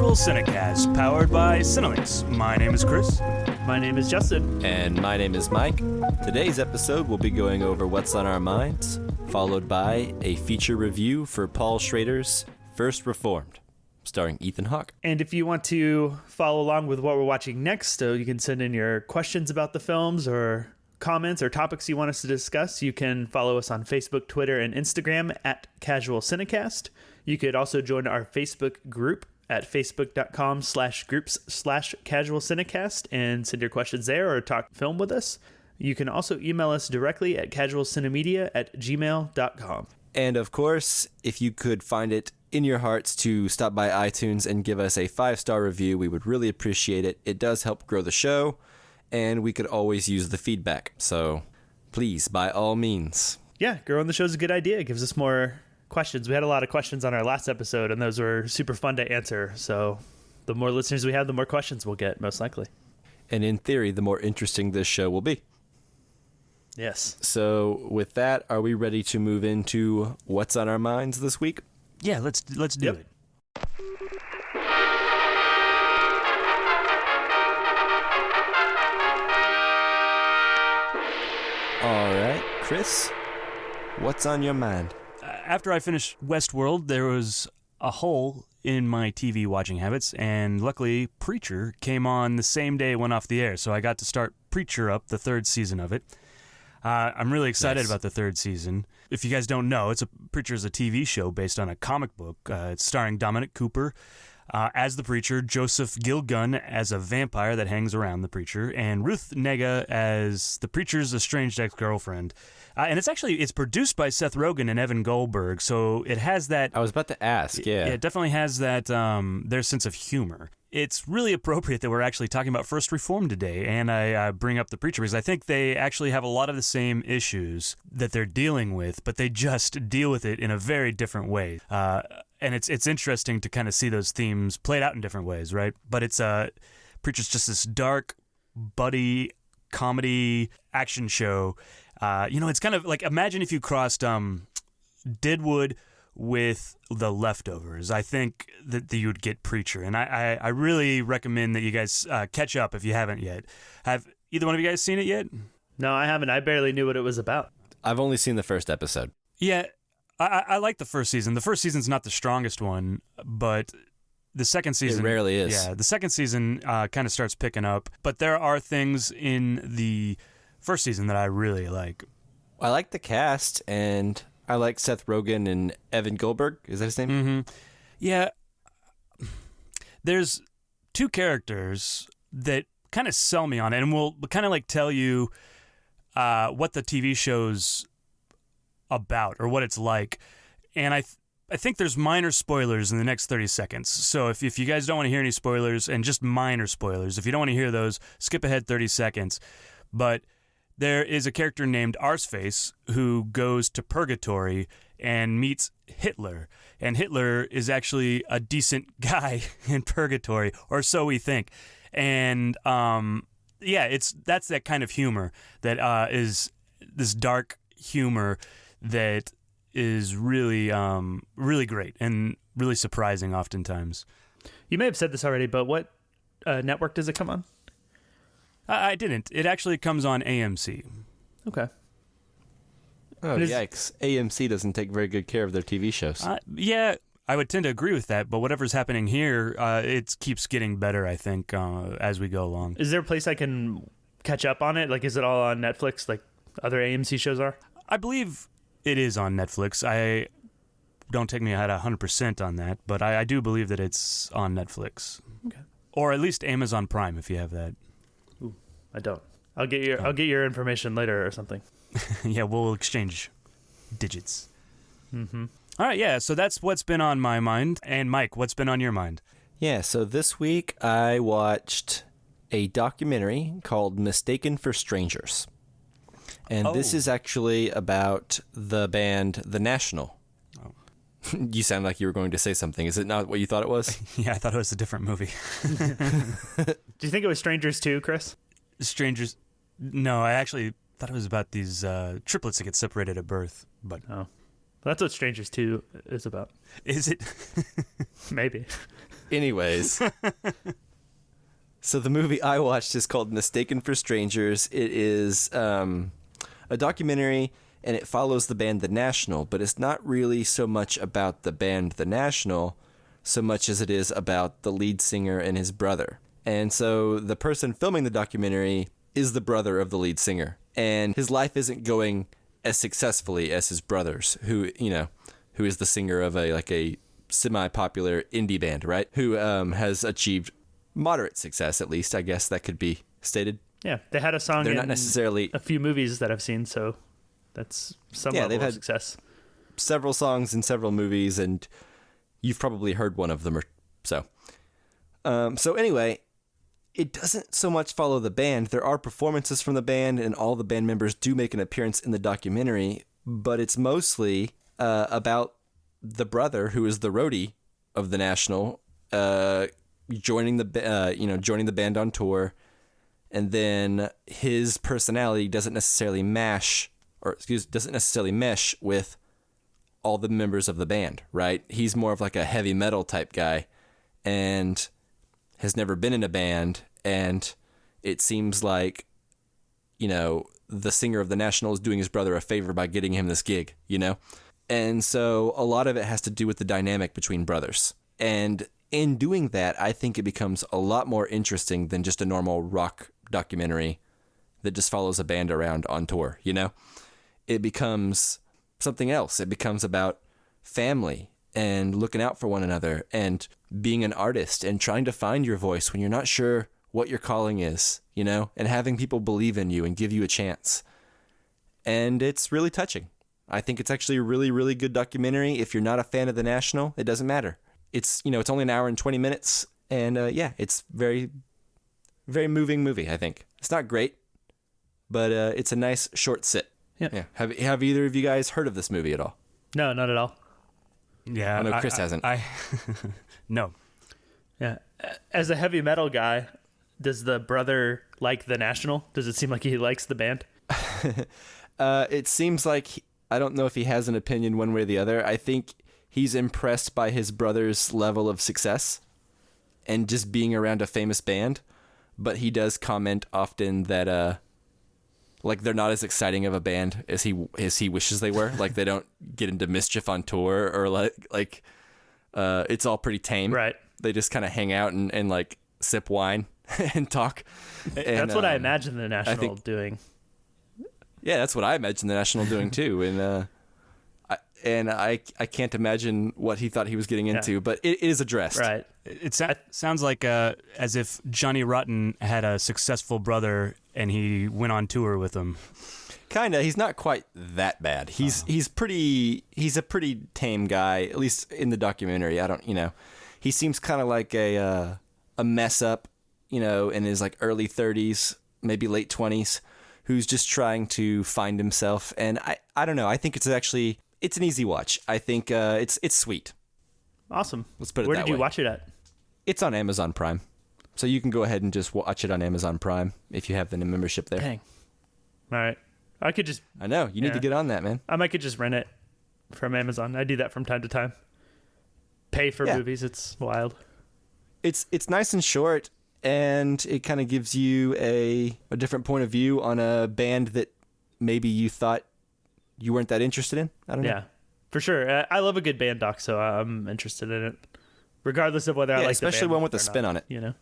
Casual Cinecast, powered by Cinelinx. My name is Chris. My name is Justin. And my name is Mike. Today's episode we'll be going over what's on our minds, followed by a feature review for Paul Schrader's First Reformed, starring Ethan Hawke. And if you want to follow along with what we're watching next, so you can send in your questions about the films or comments or topics you want us to discuss, you can follow us on Facebook, Twitter, and Instagram at Casual Cinecast. You could also join our Facebook group at facebook.com/groups/Casual Cinecast and send your questions there or talk film with us. You can also email us directly at casualcinemedia@gmail.com. And of course, if you could find it in your hearts to stop by iTunes and give us a 5-star review, we would really appreciate it. It does help grow the show, and we could always use the feedback. So please, by all means. Yeah, growing the show is a good idea. It gives us more questions. We had a lot of questions on our last episode, and those were super fun to answer. So the more listeners we have, the more questions we'll get, most likely. And in theory, the more interesting this show will be. Yes. So with that, are we ready to move into what's on our minds this week? Yeah, let's do it. All right, Chris, what's on your mind? After I finished Westworld, there was a hole in my TV watching habits, and luckily Preacher came on the same day it went off the air, so I got to start Preacher up, the third season of it. I'm really excited about the third season. If you guys don't know, Preacher is a TV show based on a comic book. It's starring Dominic Cooper as the Preacher, Joseph Gilgun as a vampire that hangs around the Preacher, and Ruth Negga as the Preacher's estranged ex-girlfriend. And it's produced by Seth Rogen and Evan Goldberg, so it has that... I was about to ask, yeah. It definitely has that, their sense of humor. It's really appropriate that we're actually talking about First Reformed today, and I bring up the Preacher because I think they actually have a lot of the same issues that they're dealing with, but they just deal with it in a very different way. And it's interesting to kind of see those themes played out in different ways, right? But Preacher's just this dark, buddy, comedy action show. It's kind of like, imagine if you crossed Deadwood with The Leftovers. I think that you would get Preacher, and I really recommend that you guys catch up if you haven't yet. Have either one of you guys seen it yet? No, I haven't. I barely knew what it was about. I've only seen the first episode. Yeah, I like the first season. The first season's not the strongest one, but the second season... It rarely is. Yeah, the second season kind of starts picking up, but there are things in the first season that I really like. I like the cast, and I like Seth Rogen and Evan Goldberg. Is that his name? Mm-hmm. Yeah. There's two characters that kind of sell me on it, and will kind of like tell you what the TV show's about or what it's like. And I think there's minor spoilers in the next 30 seconds. So if you guys don't want to hear any spoilers, and just minor spoilers, if you don't want to hear those, skip ahead 30 seconds. But there is a character named Arseface who goes to purgatory and meets Hitler. And Hitler is actually a decent guy in purgatory, or so we think. And that's that kind of humor that is this dark humor that is really, really great and really surprising oftentimes. You may have said this already, but what network does it come on? I didn't. It actually comes on AMC. Okay. Oh, yikes. AMC doesn't take very good care of their TV shows. Yeah, I would tend to agree with that, but whatever's happening here, it keeps getting better, I think, as we go along. Is there a place I can catch up on it? Like, is it all on Netflix like other AMC shows are? I believe it is on Netflix. Don't take me at 100% on that, but I do believe that it's on Netflix. Okay. Or at least Amazon Prime, if you have that. Ooh, I don't. I'll get your information later or something. Yeah, we'll exchange digits. Mm-hmm. All right, yeah, so that's what's been on my mind. And Mike, what's been on your mind? Yeah, so this week I watched a documentary called Mistaken for Strangers. And this is actually about the band The National. Oh. You sound like you were going to say something. Is it not what you thought it was? Yeah, I thought it was a different movie. Do you think it was Strangers 2, Chris? Strangers... No, I actually thought it was about these triplets that get separated at birth. But That's what Strangers 2 is about. Is it? Maybe. Anyways. So the movie I watched is called Mistaken for Strangers. It is a documentary, and it follows the band The National, but it's not really so much about the band The National so much as it is about the lead singer and his brother. And so the person filming the documentary is the brother of the lead singer, and his life isn't going as successfully as his brother's, who is the singer of a semi-popular indie band, right? Who has achieved moderate success, at least, I guess that could be stated. Yeah, they had a song They're in not necessarily a few movies that I've seen, so that's some level of success. Several songs in several movies, and you've probably heard one of them or so. So anyway, it doesn't so much follow the band. There are performances from the band, and all the band members do make an appearance in the documentary, but it's mostly about the brother, who is the roadie of the National, joining the band on tour, and then his personality doesn't necessarily mesh with all the members of the band, right? He's more of like a heavy metal type guy and has never been in a band, and it seems like, the singer of the National is doing his brother a favor by getting him this gig, And so a lot of it has to do with the dynamic between brothers. And in doing that, I think it becomes a lot more interesting than just a normal rock documentary that just follows a band around on tour, It becomes something else. It becomes about family and looking out for one another and being an artist and trying to find your voice when you're not sure what your calling is, and having people believe in you and give you a chance. And it's really touching. I think it's actually a really, really good documentary. If you're not a fan of The National, it doesn't matter. It's, it's only an hour and 20 minutes. And it's very, very moving movie, I think. It's not great, but it's a nice short sit. Yeah. Have either of you guys heard of this movie at all? No, not at all. Yeah. I know Chris hasn't. No. Yeah. As a heavy metal guy, does the brother like The National? Does it seem like he likes the band? It seems like, I don't know if he has an opinion one way or the other. I think he's impressed by his brother's level of success and just being around a famous band. But he does comment often that, they're not as exciting of a band as he wishes they were. Like, they don't get into mischief on tour, or it's all pretty tame. Right. They just kind of hang out and sip wine and talk. And, that's what I imagine the National doing. Yeah, that's what I imagine the National doing too. And I can't imagine what he thought he was getting into, but it is addressed. Right. It sounds like as if Johnny Rotten had a successful brother and he went on tour with him. Kinda. He's not quite that bad. He's a pretty tame guy, at least in the documentary. He seems kind of like a mess up, in his early 30s, maybe late 20s, who's just trying to find himself. And I don't know. I think it's an easy watch. I think it's sweet. Awesome. Let's put it Where that did you way. watch it at? It's on Amazon Prime. So you can go ahead and just watch it on Amazon Prime if you have the membership there. Dang. All right. I could just... I know. You need to get on that, man. I could just rent it from Amazon. I do that from time to time. Pay for movies. It's wild. It's nice and short, and it kind of gives you a different point of view on a band that maybe you thought you weren't that interested in. I don't know. Yeah, for sure. I love a good band doc, so I'm interested in it, regardless of whether I like especially the band one with a spin not, on it.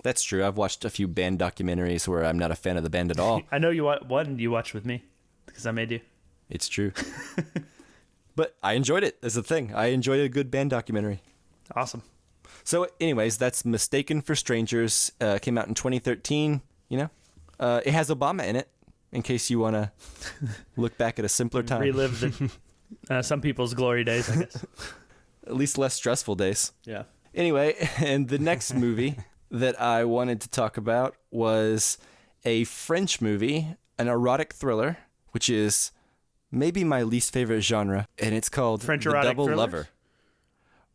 That's true. I've watched a few band documentaries where I'm not a fan of the band at all. I know one you watched with me because I made you. It's true. But I enjoyed it. That's the thing. I enjoyed a good band documentary. Awesome. So anyways, that's Mistaken for Strangers. Came out in 2013, It has Obama in it, in case you want to look back at a simpler time. Relive some people's glory days, I guess. At least less stressful days. Yeah. Anyway, and the next movie that I wanted to talk about was a French movie, an erotic thriller, which is maybe my least favorite genre, and it's called French The erotic Double thrillers? Lover.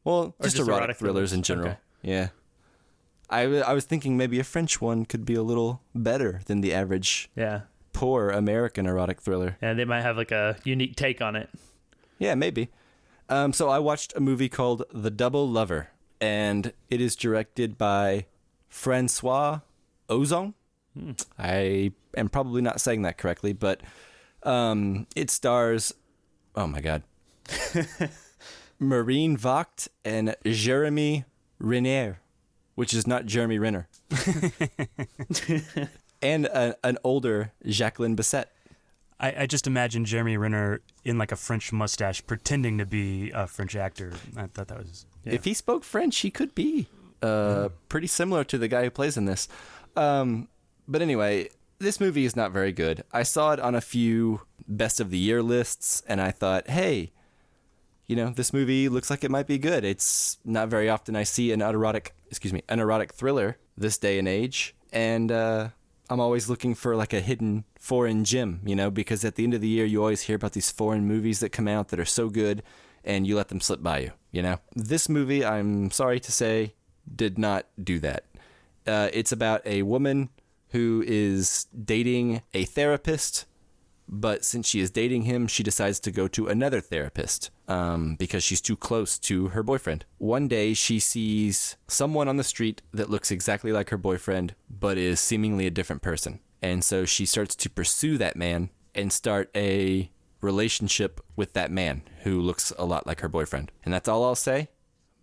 Well, just erotic thrillers in general. Okay. Yeah. I was thinking maybe a French one could be a little better than the average poor American erotic thriller. Yeah, they might have a unique take on it. Yeah, maybe. So I watched a movie called The Double Lover, and it is directed by Francois Ozon. I am probably not saying that correctly, but it stars, oh my God, Marine Vogt and Jeremy Renner, which is not Jeremy Renner, and an older Jacqueline Bisset. I just imagine Jeremy Renner in like a French mustache pretending to be a French actor. I thought that was... Yeah. If he spoke French, he could be pretty similar to the guy who plays in this. But anyway, this movie is not very good. I saw it on a few best of the year lists, and I thought, hey, this movie looks like it might be good. It's not very often I see an erotic thriller this day and age, and I'm always looking for like a hidden foreign gem, because at the end of the year, you always hear about these foreign movies that come out that are so good, and you let them slip by you, This movie, I'm sorry to say, did not do that. It's about a woman who is dating a therapist, but since she is dating him, she decides to go to another therapist because she's too close to her boyfriend. One day, she sees someone on the street that looks exactly like her boyfriend, but is seemingly a different person. And so she starts to pursue that man and start a relationship with that man who looks a lot like her boyfriend. And that's all I'll say,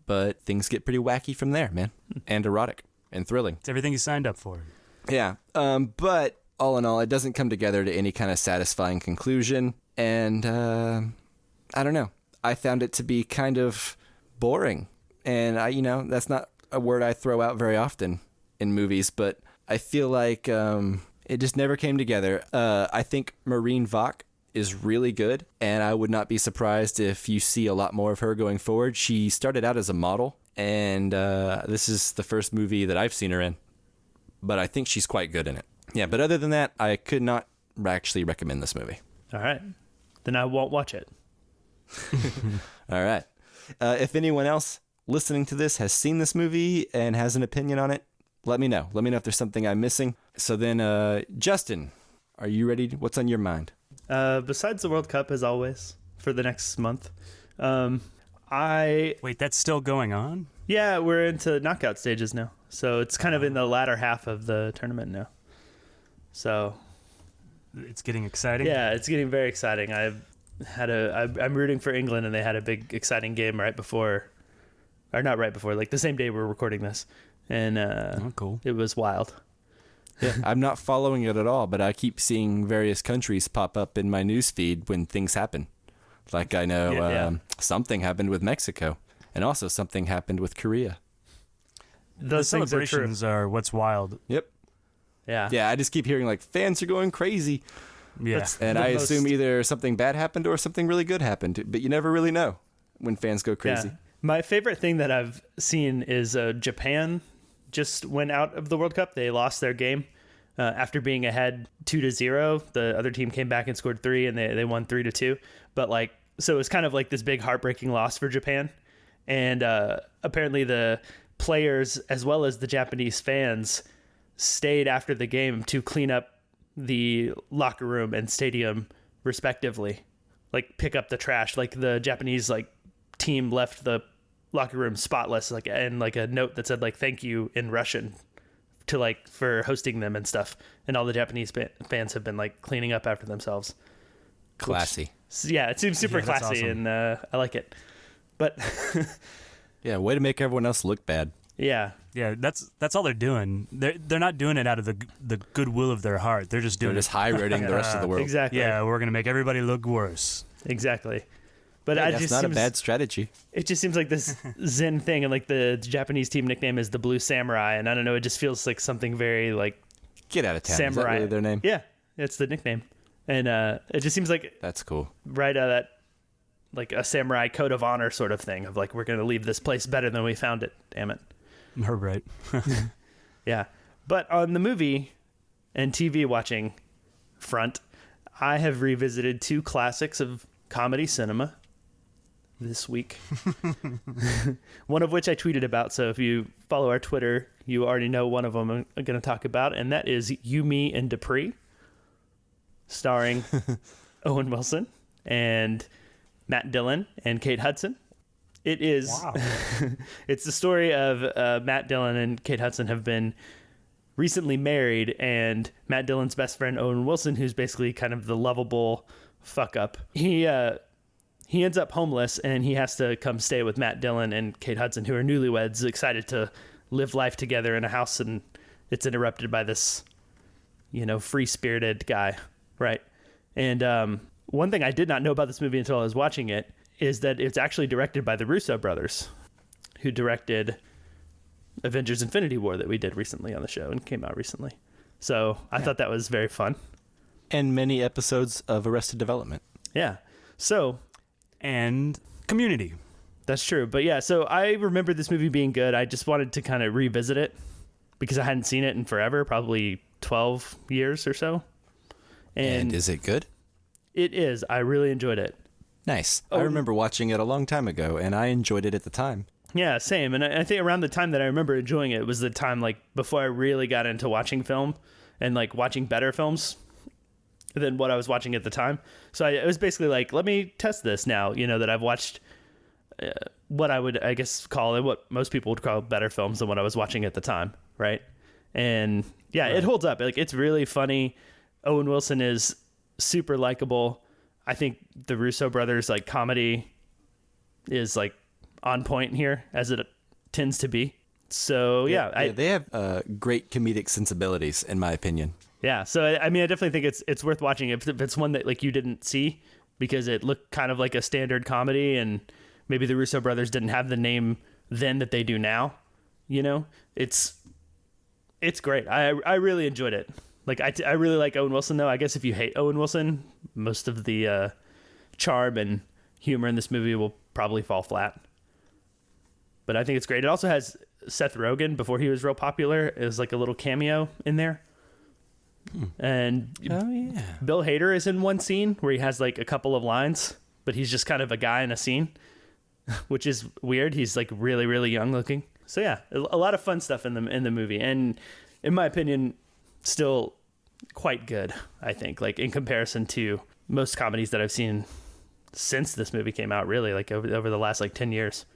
but things get pretty wacky from there, man, and erotic and thrilling. It's everything you signed up for. Yeah, but all in all, it doesn't come together to any kind of satisfying conclusion, and I don't know. I found it to be kind of boring, and that's not a word I throw out very often in movies, but I feel like it just never came together. I think Marine Vogt is really good, and I would not be surprised if you see a lot more of her going forward. She started out as a model, and this is the first movie that I've seen her in, but I think she's quite good in it. Yeah, but other than that, I could not actually recommend this movie. All right. Then I won't watch it. All right. If anyone else listening to this has seen this movie and has an opinion on it, let me know. Let me know if there's something I'm missing. So then, Justin, are you ready? What's on your mind? Besides the World Cup, as always, for the next month, Wait, that's still going on? Yeah, we're into knockout stages now. So it's kind of in the latter half of the tournament now. So it's getting exciting? Yeah, it's getting very exciting. I'm rooting for England, and they had a big, exciting game like the same day we're recording this. And cool. It was wild. Yeah, I'm not following it at all, but I keep seeing various countries pop up in my news feed when things happen. Like I know something happened with Mexico, and also something happened with Korea. The celebrations are what's wild. Yep. Yeah. Yeah, I just keep hearing like fans are going crazy. Yeah. And I assume either something bad happened or something really good happened, but you never really know when fans go crazy. Yeah. My favorite thing that I've seen is Japan just went out of the World Cup. They lost their game after being ahead 2-0. The other team came back and scored 3, and they won 3-2. But so it was kind of like this big heartbreaking loss for Japan. And apparently the players as well as the Japanese fans stayed after the game to clean up the locker room and stadium respectively, like pick up the trash. Like the Japanese team left the locker room spotless, and a note that said thank you in Russian to for hosting them and stuff. And all the Japanese fans have been cleaning up after themselves. Classy. Yeah, it seems super classy, awesome. and I like it. But yeah, way to make everyone else look bad. Yeah. Yeah, that's all they're doing. They're not doing it out of the goodwill of their heart. They're just doing They're just high-rating the rest of the world. Exactly. Yeah, we're gonna make everybody look worse. Exactly. But that's not a bad strategy. It just seems like this Zen thing, and the Japanese team nickname is the Blue Samurai, and I don't know, it just feels like something very Get out of town. samurai. Is that really their name? Yeah, it's the nickname, and it just seems like that's cool. Right out of that, a samurai code of honor sort of thing of we're gonna leave this place better than we found it. Damn it. Right. Yeah, but on the movie and TV watching front, I have revisited 2 classics of comedy cinema this week. One of which I tweeted about, so if you follow our Twitter, you already know one of them I'm going to talk about, and that is You, Me, and Dupree, starring Owen Wilson and Matt Dillon and Kate Hudson. It is. Wow. It's the story of Matt Dillon and Kate Hudson have been recently married, and Matt Dillon's best friend, Owen Wilson, who's basically kind of the lovable fuck up, he ends up homeless, and he has to come stay with Matt Dillon and Kate Hudson, who are newlyweds, excited to live life together in a house, and it's interrupted by this, free-spirited guy, right? And one thing I did not know about this movie until I was watching it is that it's actually directed by the Russo brothers, who directed Avengers Infinity War that we did recently on the show and came out recently. So I thought that was very fun. And many episodes of Arrested Development. Yeah. So... And Community. That's true. But yeah, so I remember this movie being good. I just wanted to kind of revisit it because I hadn't seen it in forever, probably 12 years or so. And is it good? It is. I really enjoyed it. Nice. I remember watching it a long time ago, and I enjoyed it at the time. Yeah, same. And I think around the time that I remember enjoying it was the time, like, before I really got into watching film and, like, watching better films than what I was watching at the time. So it was basically like, let me test this now, that I've watched what I would, I guess, call it, what most people would call better films than what I was watching at the time, right? And, yeah, It holds up. Like, it's really funny. Owen Wilson is super likable. I think the Russo brothers, like, comedy is, like, on point here, as it tends to be. So, yeah. They have great comedic sensibilities, in my opinion. Yeah, so I mean, I definitely think it's worth watching if it's one that, like, you didn't see because it looked kind of like a standard comedy, and maybe the Russo brothers didn't have the name then that they do now. It's great. I really enjoyed it. Like, I really like Owen Wilson, though. I guess if you hate Owen Wilson, most of the charm and humor in this movie will probably fall flat. But I think it's great. It also has Seth Rogen, before he was real popular, is like a little cameo in there. And Bill Hader is in one scene where he has like a couple of lines, but he's just kind of a guy in a scene, which is weird. He's like really, really young looking. So yeah, a lot of fun stuff in the movie, and in my opinion, still quite good. I think, like, in comparison to most comedies that I've seen since this movie came out, really, like over the last like 10 years.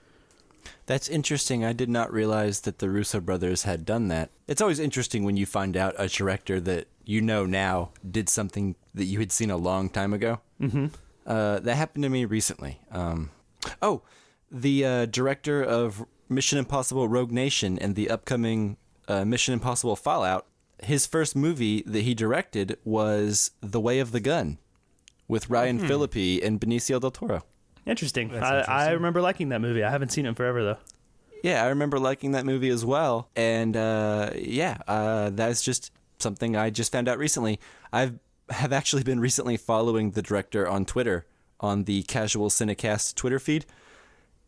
That's interesting. I did not realize that the Russo brothers had done that. It's always interesting when you find out a director that now did something that you had seen a long time ago. Mm-hmm. That happened to me recently. The director of Mission Impossible Rogue Nation and the upcoming Mission Impossible Fallout, his first movie that he directed was The Way of the Gun with Ryan Phillippe and Benicio del Toro. Interesting. I remember liking that movie. I haven't seen it in forever, though. Yeah, I remember liking that movie as well. And that's just something I just found out recently. I have actually been recently following the director on Twitter, on the Casual Cinecast Twitter feed.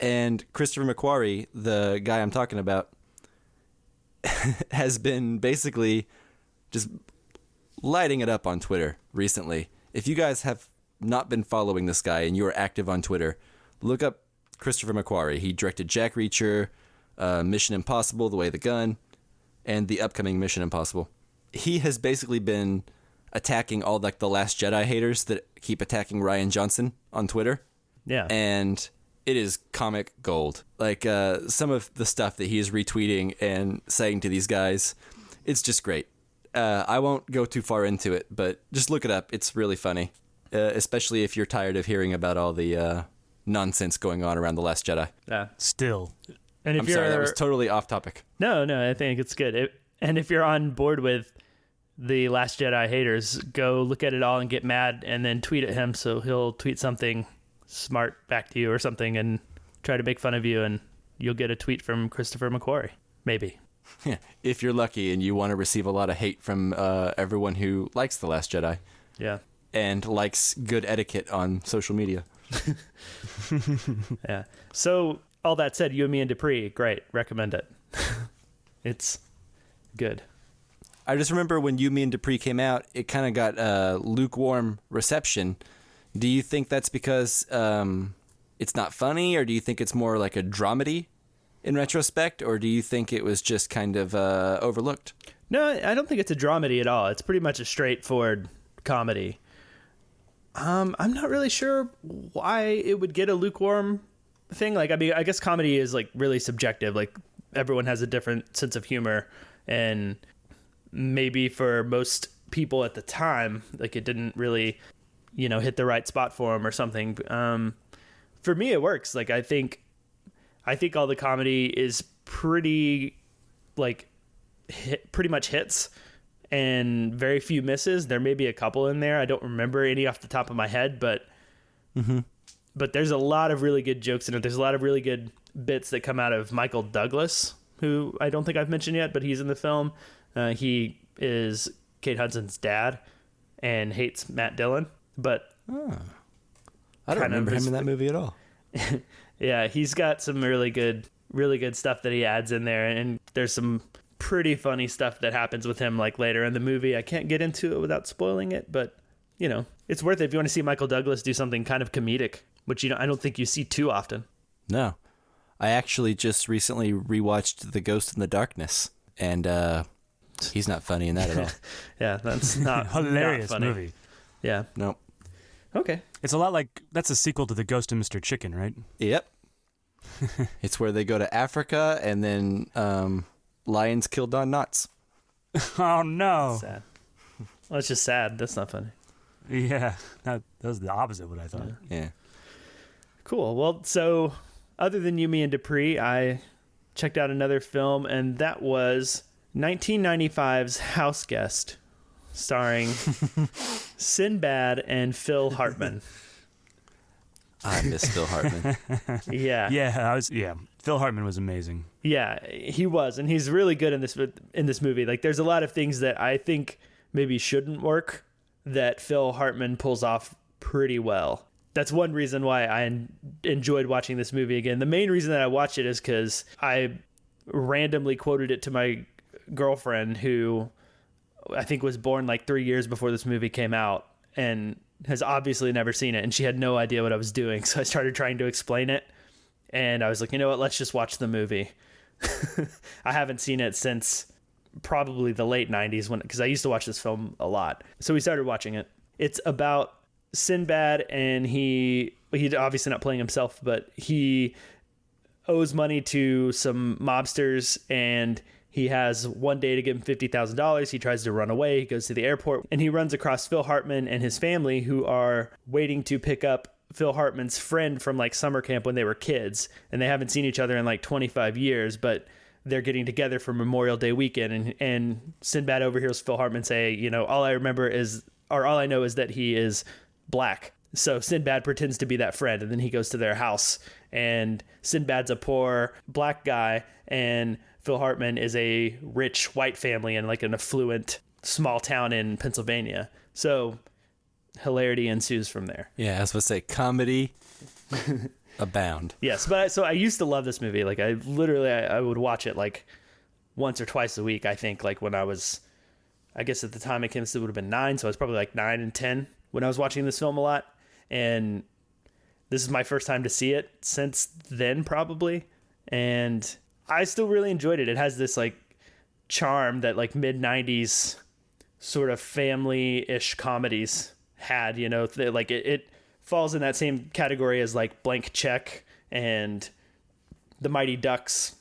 And Christopher McQuarrie, the guy I'm talking about, has been basically just lighting it up on Twitter recently. If you guys have not been following this guy and you are active on Twitter, look up Christopher McQuarrie. He directed Jack Reacher, Mission Impossible, The Way of the Gun, and the upcoming Mission Impossible. He has basically been attacking all like the Last Jedi haters that keep attacking Rian Johnson on Twitter. Yeah. And it is comic gold. Like some of the stuff that he is retweeting and saying to these guys, it's just great. I won't go too far into it, but just look it up. It's really funny. Especially if you're tired of hearing about all the nonsense going on around The Last Jedi. Yeah. Still. And if I'm sorry, that was totally off topic. No, I think it's good. And if you're on board with the Last Jedi haters, go look at it all and get mad and then tweet at him so he'll tweet something smart back to you or something and try to make fun of you, and you'll get a tweet from Christopher McQuarrie. Maybe. Yeah, if you're lucky and you want to receive a lot of hate from everyone who likes The Last Jedi. Yeah. And likes good etiquette on social media. Yeah. So, all that said, You and Me and Dupree, great. Recommend it. It's good. I just remember when You, Me, and Dupree came out, it kind of got lukewarm reception. Do you think that's because it's not funny, or do you think it's more like a dramedy in retrospect, or do you think it was just kind of overlooked? No, I don't think it's a dramedy at all. It's pretty much a straightforward comedy. I'm not really sure why it would get a lukewarm thing. Like, I mean, I guess comedy is like really subjective. Like, everyone has a different sense of humor, and maybe for most people at the time, like, it didn't really, hit the right spot for them or something. For me, it works. Like, I think all the comedy is pretty much hits and very few misses. There may be a couple in there. I don't remember any off the top of my head, but there's a lot of really good jokes in it. There's a lot of really good bits that come out of Michael Douglas, who I don't think I've mentioned yet, but he's in the film. He is Kate Hudson's dad and hates Matt Dillon, but I don't remember him in that movie at all. Yeah, he's got some really good stuff that he adds in there, and there's some pretty funny stuff that happens with him like later in the movie. I can't get into it without spoiling it, but it's worth it if you want to see Michael Douglas do something kind of comedic, which I don't think you see too often. No. I actually just recently rewatched The Ghost in the Darkness, and he's not funny in that at all. Yeah, that's not hilarious not funny. movie. Yeah. Nope. Okay. It's a lot like, that's a sequel to The Ghost of Mr. Chicken, right? Yep. It's where they go to Africa and then lions kill Don Knotts. Oh, no. That's sad. Well, it's just sad. That's not funny. Yeah. That was the opposite of what I thought. Yeah. Cool. Well, so other than You, Me, and Dupree, I checked out another film, and that was 1995's Houseguest, starring Sinbad and Phil Hartman. I miss Phil Hartman. Yeah. Yeah. Phil Hartman was amazing. Yeah, he was, and he's really good in this movie. Like, there's a lot of things that I think maybe shouldn't work that Phil Hartman pulls off pretty well. That's one reason why I enjoyed watching this movie again. The main reason that I watched it is because I randomly quoted it to my girlfriend, who I think was born like 3 years before this movie came out and has obviously never seen it, and she had no idea what I was doing. So I started trying to explain it, and I was like, you know what, let's just watch the movie. I haven't seen it since probably the late 90s, because I used to watch this film a lot. So we started watching it. It's about Sinbad, and he obviously not playing himself, but he owes money to some mobsters, and he has one day to give him $50,000. He tries to run away. He goes to the airport, and he runs across Phil Hartman and his family, who are waiting to pick up Phil Hartman's friend from like summer camp when they were kids, and they haven't seen each other in like 25 years, but they're getting together for Memorial Day weekend. And Sinbad overhears Phil Hartman say, all I know is that he is black. So Sinbad pretends to be that friend, and then he goes to their house, and Sinbad's a poor black guy, and Phil Hartman is a rich white family in like an affluent small town in Pennsylvania. So hilarity ensues from there. Yeah, I was supposed to say comedy abound. Yes, but so I used to love this movie. Like, I would watch it like once or twice a week. I think like when I guess at the time it came, it would have been 9, so I was probably like 9 and 10 when I was watching this film a lot. And this is my first time to see it since then, probably. And I still really enjoyed it. It has this like charm that like mid-90s sort of family-ish comedies had, like it falls in that same category as like Blank Check and The Mighty Ducks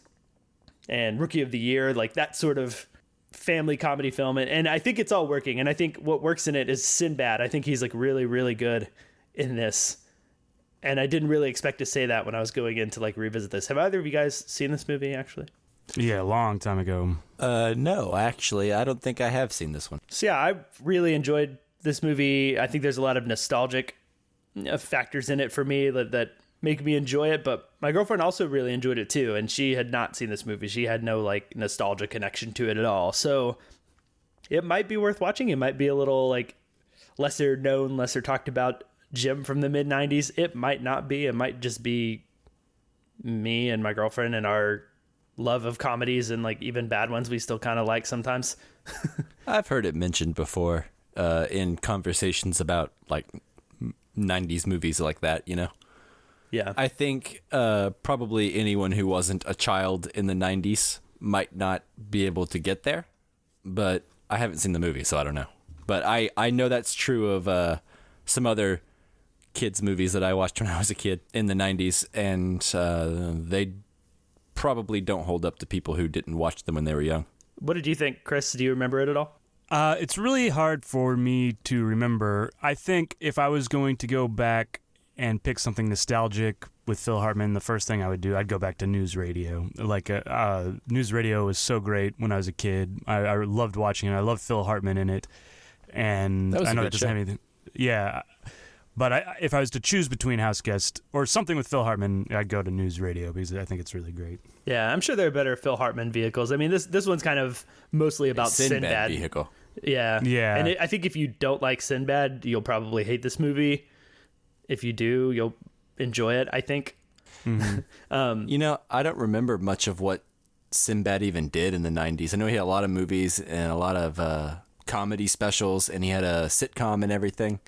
and Rookie of the Year, like that sort of family comedy film. And I think it's all working. And I think what works in it is Sinbad. I think he's like really, really good in this. And I didn't really expect to say that when I was going in to like revisit this. Have either of you guys seen this movie actually? Yeah, a long time ago. No, actually, I don't think I have seen this one. So yeah, I really enjoyed this movie. I think there's a lot of nostalgic factors in it for me that make me enjoy it, but my girlfriend also really enjoyed it too, and she had not seen this movie. She had no like nostalgia connection to it at all. So it might be worth watching. It might be a little like lesser known, lesser talked about gem from the mid 90s. It might not be. It might just be me and my girlfriend and our love of comedies, and like even bad ones we still kind of like sometimes. I've heard it mentioned before in conversations about like 90s movies like that, Yeah. I think probably anyone who wasn't a child in the 90s might not be able to get there, but I haven't seen the movie, so I don't know. But I know that's true of some other kids movies that I watched when I was a kid in the 90s, and they probably don't hold up to people who didn't watch them when they were young. What did you think, Chris? Do you remember it at all? It's really hard for me to remember. I think if I was going to go back and pick something nostalgic with Phil Hartman, the first thing I would do, I'd go back to News Radio. Like, News Radio was so great when I was a kid. I loved watching it. I loved Phil Hartman in it. And That was I a know good it doesn't show. have anything. Yeah. But if I was to choose between Houseguest or something with Phil Hartman, I'd go to News Radio because I think it's really great. Yeah, I'm sure there are better Phil Hartman vehicles. I mean, this one's kind of mostly about Sinbad. vehicle. Yeah. Yeah. And I think if you don't like Sinbad, you'll probably hate this movie. If you do, you'll enjoy it, I think. Mm-hmm. I don't remember much of what Sinbad even did in the 90s. I know he had a lot of movies and a lot of comedy specials, and he had a sitcom and everything.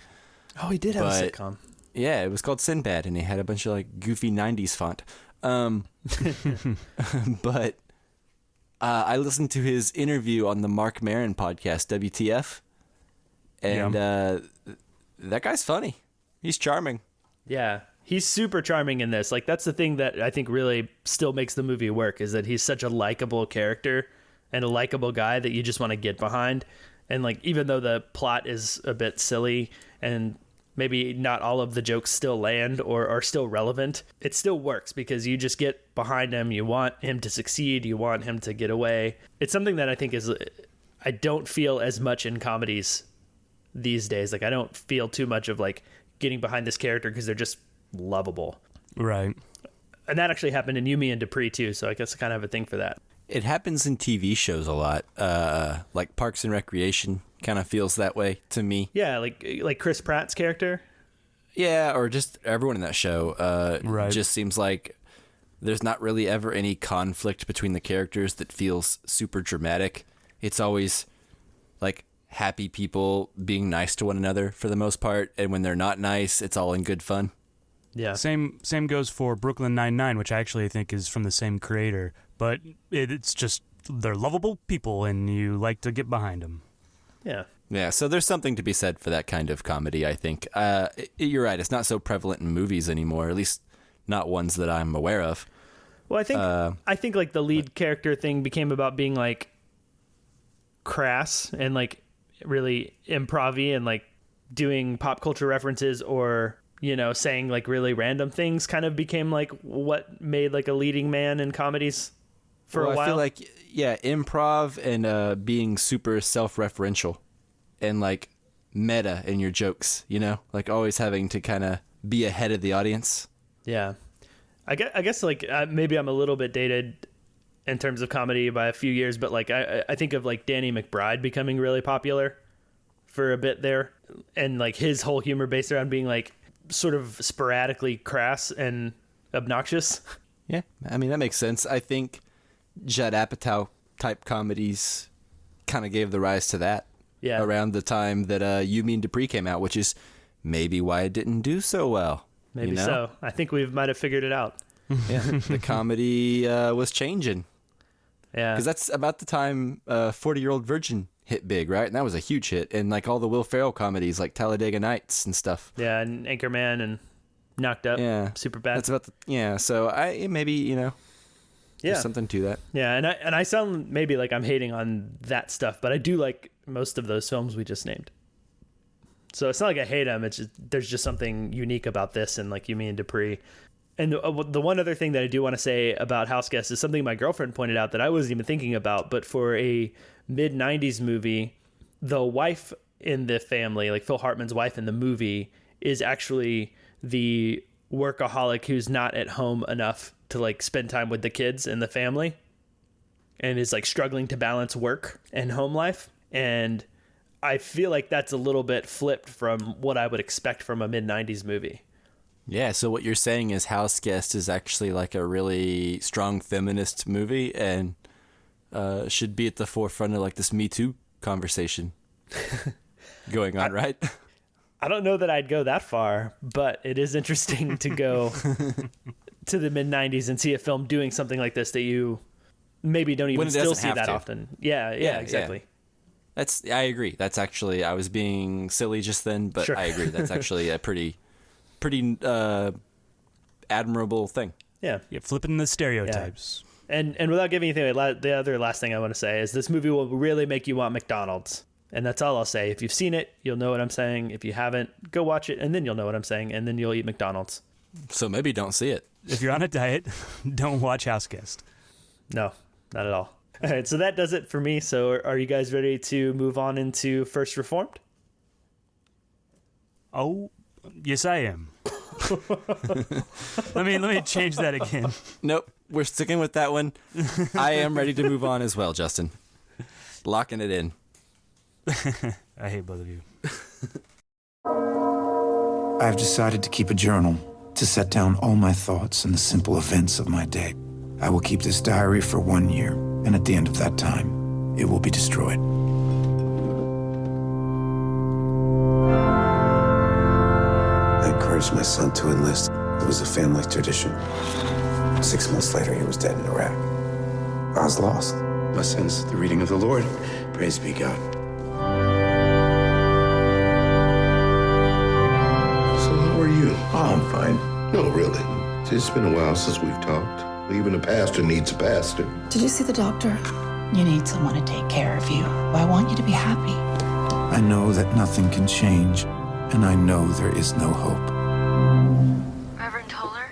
Oh, he did have a sitcom. Yeah, it was called Sinbad, and he had a bunch of like goofy 90s font. But I listened to his interview on the Mark Maron podcast, WTF, and that guy's funny. He's charming. Yeah, he's super charming in this. Like, that's the thing that I think really still makes the movie work, is that he's such a likable character and a likable guy that you just want to get behind. And like, even though the plot is a bit silly and maybe not all of the jokes still land or are still relevant, it still works because you just get behind him. You want him to succeed. You want him to get away. It's something that I think I don't feel as much in comedies these days. Like, I don't feel too much of like getting behind this character because they're just lovable. Right. And that actually happened in You, Me, and Dupree too. So I guess I kind of have a thing for that. It happens in TV shows a lot. Like Parks and Recreation kind of feels that way to me. Yeah, like Chris Pratt's character. Yeah, or just everyone in that show. Right. Just seems like there's not really ever any conflict between the characters that feels super dramatic. It's always like happy people being nice to one another for the most part, and when they're not nice, it's all in good fun. Yeah. Same goes for Brooklyn Nine-Nine, which I actually think is from the same creator. But it's just, they're lovable people, and you like to get behind them. Yeah. Yeah, so there's something to be said for that kind of comedy, I think. You're right, it's not so prevalent in movies anymore, at least not ones that I'm aware of. Well, I think like the lead character thing became about being like crass and like really improv-y and like doing pop culture references or, saying like really random things kind of became like what made like a leading man in comedies for a while. I feel like, improv and being super self-referential and like meta in your jokes, like always having to kind of be ahead of the audience. Yeah. I guess like maybe I'm a little bit dated in terms of comedy by a few years, but like I think of like Danny McBride becoming really popular for a bit there, and like his whole humor based around being like sort of sporadically crass and obnoxious. Yeah, I mean, that makes sense. I think Judd Apatow type comedies kind of gave the rise to that. Yeah. Around the time that You Mean Dupree came out, which is maybe why it didn't do so well. Maybe so. I think we might have figured it out. Yeah, the comedy was changing. Yeah. Because that's about the time 40-Year-Old Virgin hit big, right? And that was a huge hit. And like all the Will Ferrell comedies like Talladega Nights and stuff. Yeah, and Anchorman and Knocked Up. Yeah. Super bad. That's about so maybe, there's something to that. Yeah, and I sound maybe like I'm hating on that stuff, but I do like most of those films we just named. So it's not like I hate them. It's just, there's just something unique about this and like You, Me, and Dupree. And the one other thing that I do want to say about Houseguest is something my girlfriend pointed out that I wasn't even thinking about, but for a mid-90s movie, the wife in the family, like Phil Hartman's wife in the movie, is actually the workaholic who's not at home enough to like spend time with the kids and the family and is like struggling to balance work and home life. And I feel like that's a little bit flipped from what I would expect from a mid-90s movie. Yeah, so what you're saying is Houseguest is actually like a really strong feminist movie and should be at the forefront of like this Me Too conversation going on, right? I don't know that I'd go that far, but it is interesting to go to the mid-90s and see a film doing something like this that you maybe don't even still see that often. Yeah, exactly. Yeah. I agree. That's actually, I was being silly just then, but Sure. I agree. That's actually a pretty pretty admirable thing. Yeah. Yeah, flipping the stereotypes. And without giving anything away, the other last thing I want to say is this movie will really make you want McDonald's. And that's all I'll say. If you've seen it, you'll know what I'm saying. If you haven't, go watch it, and then you'll know what I'm saying, and then you'll eat McDonald's. So maybe don't see it. If you're on a diet, don't watch Houseguest. No, not at all. All right, so that does it for me. So are you guys ready to move on into First Reformed? Oh, yes, I am. Let me change that again. Nope, we're sticking with that one. I am ready to move on as well, Justin. Locking it in. I hate both of you. I've decided to keep a journal to set down all my thoughts and the simple events of my day. I will keep this diary for 1 year, and at the end of that time, it will be destroyed. I encouraged my son to enlist. It was a family tradition. 6 months later, he was dead in Iraq. I was lost. My son's the reading of the Lord. Praise be God. So how are you? Oh, I'm fine. No, really. It's been a while since we've talked. Even a pastor needs a pastor. Did you see the doctor? You need someone to take care of you. I want you to be happy. I know that nothing can change, and I know there is no hope. Reverend Toller,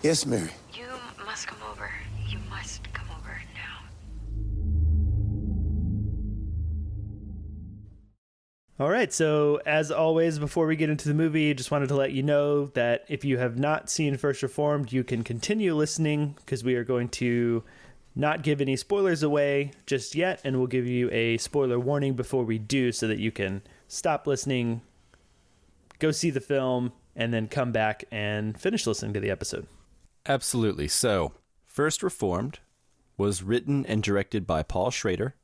Yes, Mary. you must come over. You must come over now. All right, so as always, before we get into the movie, just wanted to let you know that if you have not seen First Reformed, you can continue listening because we are going to not give any spoilers away just yet, and we'll give you a spoiler warning before we do so that you can stop listening, go see the film, and then come back and finish listening to the episode. Absolutely. So, First Reformed was written and directed by Paul Schrader.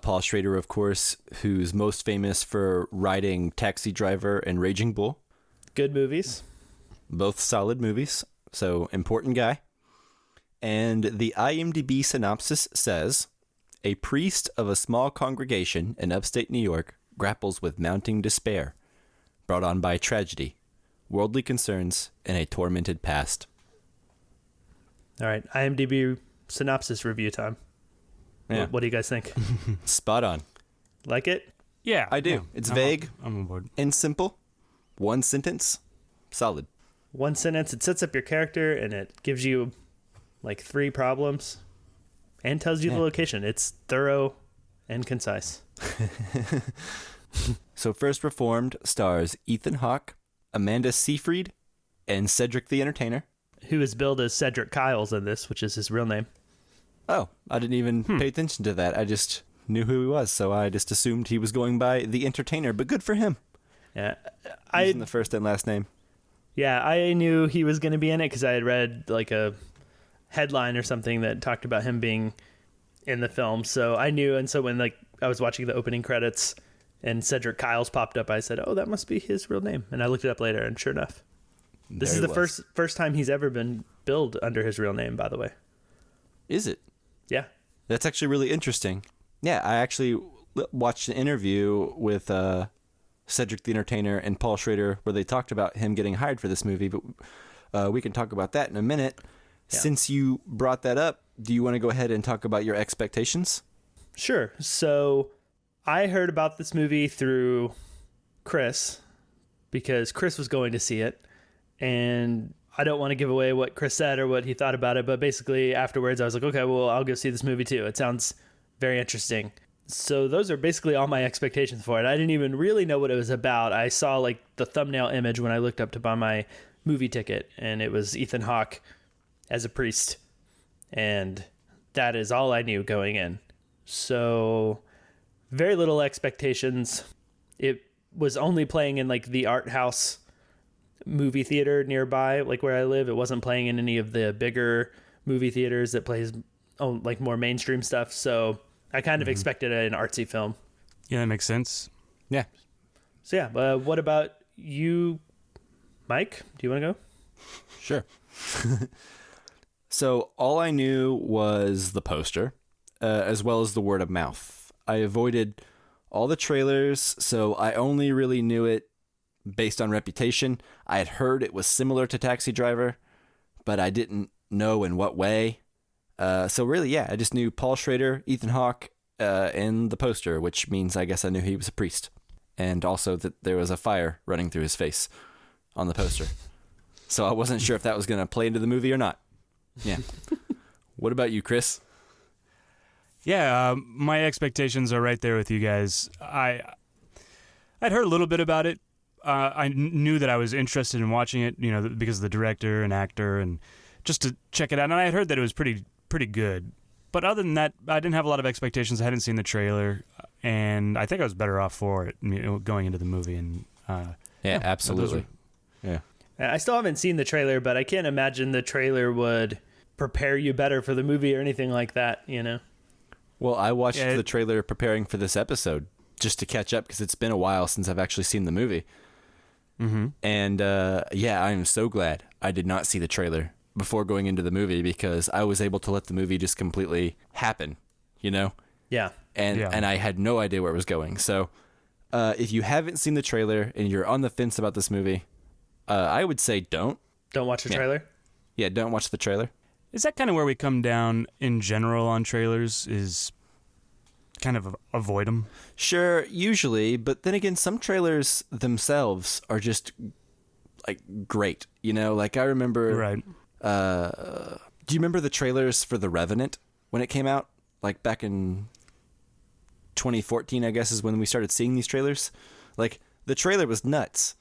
Paul Schrader, of course, who's most famous for writing Taxi Driver and Raging Bull. Good movies. Both solid movies, so important guy. And the IMDb synopsis says, a priest of a small congregation in upstate New York grapples with mounting despair, brought on by tragedy, worldly concerns, and a tormented past. All right, IMDb synopsis review time. Yeah. What do you guys think? Spot on. Like it? Yeah, I do. yeah. It's vague I'm on board. and simple. One sentence. Solid. One sentence, it sets up your character and it gives you like 3 problems and tells you the location. It's thorough and concise. So First Reformed stars Ethan Hawke, Amanda Seyfried, and Cedric the Entertainer. Who is billed as Cedric Kyles in this, which is his real name. Oh, I didn't even pay attention to that. I just knew who he was, so I just assumed he was going by the Entertainer, but good for him. Yeah, Using the first and last name. Yeah, I knew he was going to be in it because I had read like a headline or something that talked about him being in the film. So I knew, and so when like I was watching the opening credits and Cedric Kyles popped up, I said, "Oh, that must be his real name." And I looked it up later, and sure enough, this is the first time he's ever been billed under his real name. By the way, Is it? yeah, That's actually really interesting. Yeah, I actually watched an interview with Cedric the Entertainer and Paul Schrader where they talked about him getting hired for this movie, but we can talk about that in a minute. Yeah. Since you brought that up, do you want to go ahead and talk about your expectations? sure. So I heard about this movie through Chris because Chris was going to see it, and I don't want to give away what Chris said or what he thought about it, but basically afterwards I was like, okay, well, I'll go see this movie too. It sounds very interesting. So those are basically all my expectations for it. I didn't even really know what it was about. I saw like the thumbnail image when I looked up to buy my movie ticket, and it was Ethan Hawke as a priest. And that is all I knew going in. So very little expectations. It was only playing in like the art house movie theater nearby, like where I live. It wasn't playing in any of the bigger movie theaters that plays like more mainstream stuff. So I kind of expected an artsy film. Yeah, that makes sense. Yeah. So yeah, what about you, Mike? Do you want to go? Sure. So all I knew was the poster, as well as the word of mouth. I avoided all the trailers, so I only really knew it based on reputation. I had heard it was similar to Taxi Driver, but I didn't know in what way. So really, yeah, I just knew Paul Schrader, Ethan Hawke, in the poster, which means I guess I knew he was a priest. And also that there was a fire running through his face on the poster. So I wasn't sure if that was going to play into the movie or not. Yeah. What about you, Chris? Yeah, my expectations are right there with you guys. I'd heard a little bit about it. I knew that I was interested in watching it, because of the director and actor, and just to check it out. And I had heard that it was pretty good. But other than that, I didn't have a lot of expectations. I hadn't seen the trailer, and I think I was better off for it going into the movie. And yeah, absolutely. Yeah. I still haven't seen the trailer, but I can't imagine the trailer would prepare you better for the movie or anything like that, Well, I watched the trailer preparing for this episode just to catch up because it's been a while since I've actually seen the movie. Mm-hmm. And I'm so glad I did not see the trailer before going into the movie because I was able to let the movie just completely happen, Yeah. And I had no idea where it was going. So if you haven't seen the trailer and you're on the fence about this movie, I would say don't. Don't watch the trailer? Yeah, don't watch the trailer. Is that kind of where we come down in general on trailers, is kind of avoid them? Sure, usually, but then again, some trailers themselves are just, great. Like I remember... Right. Do you remember the trailers for The Revenant when it came out? Like back in 2014, I guess, is when we started seeing these trailers. Like, the trailer was nuts,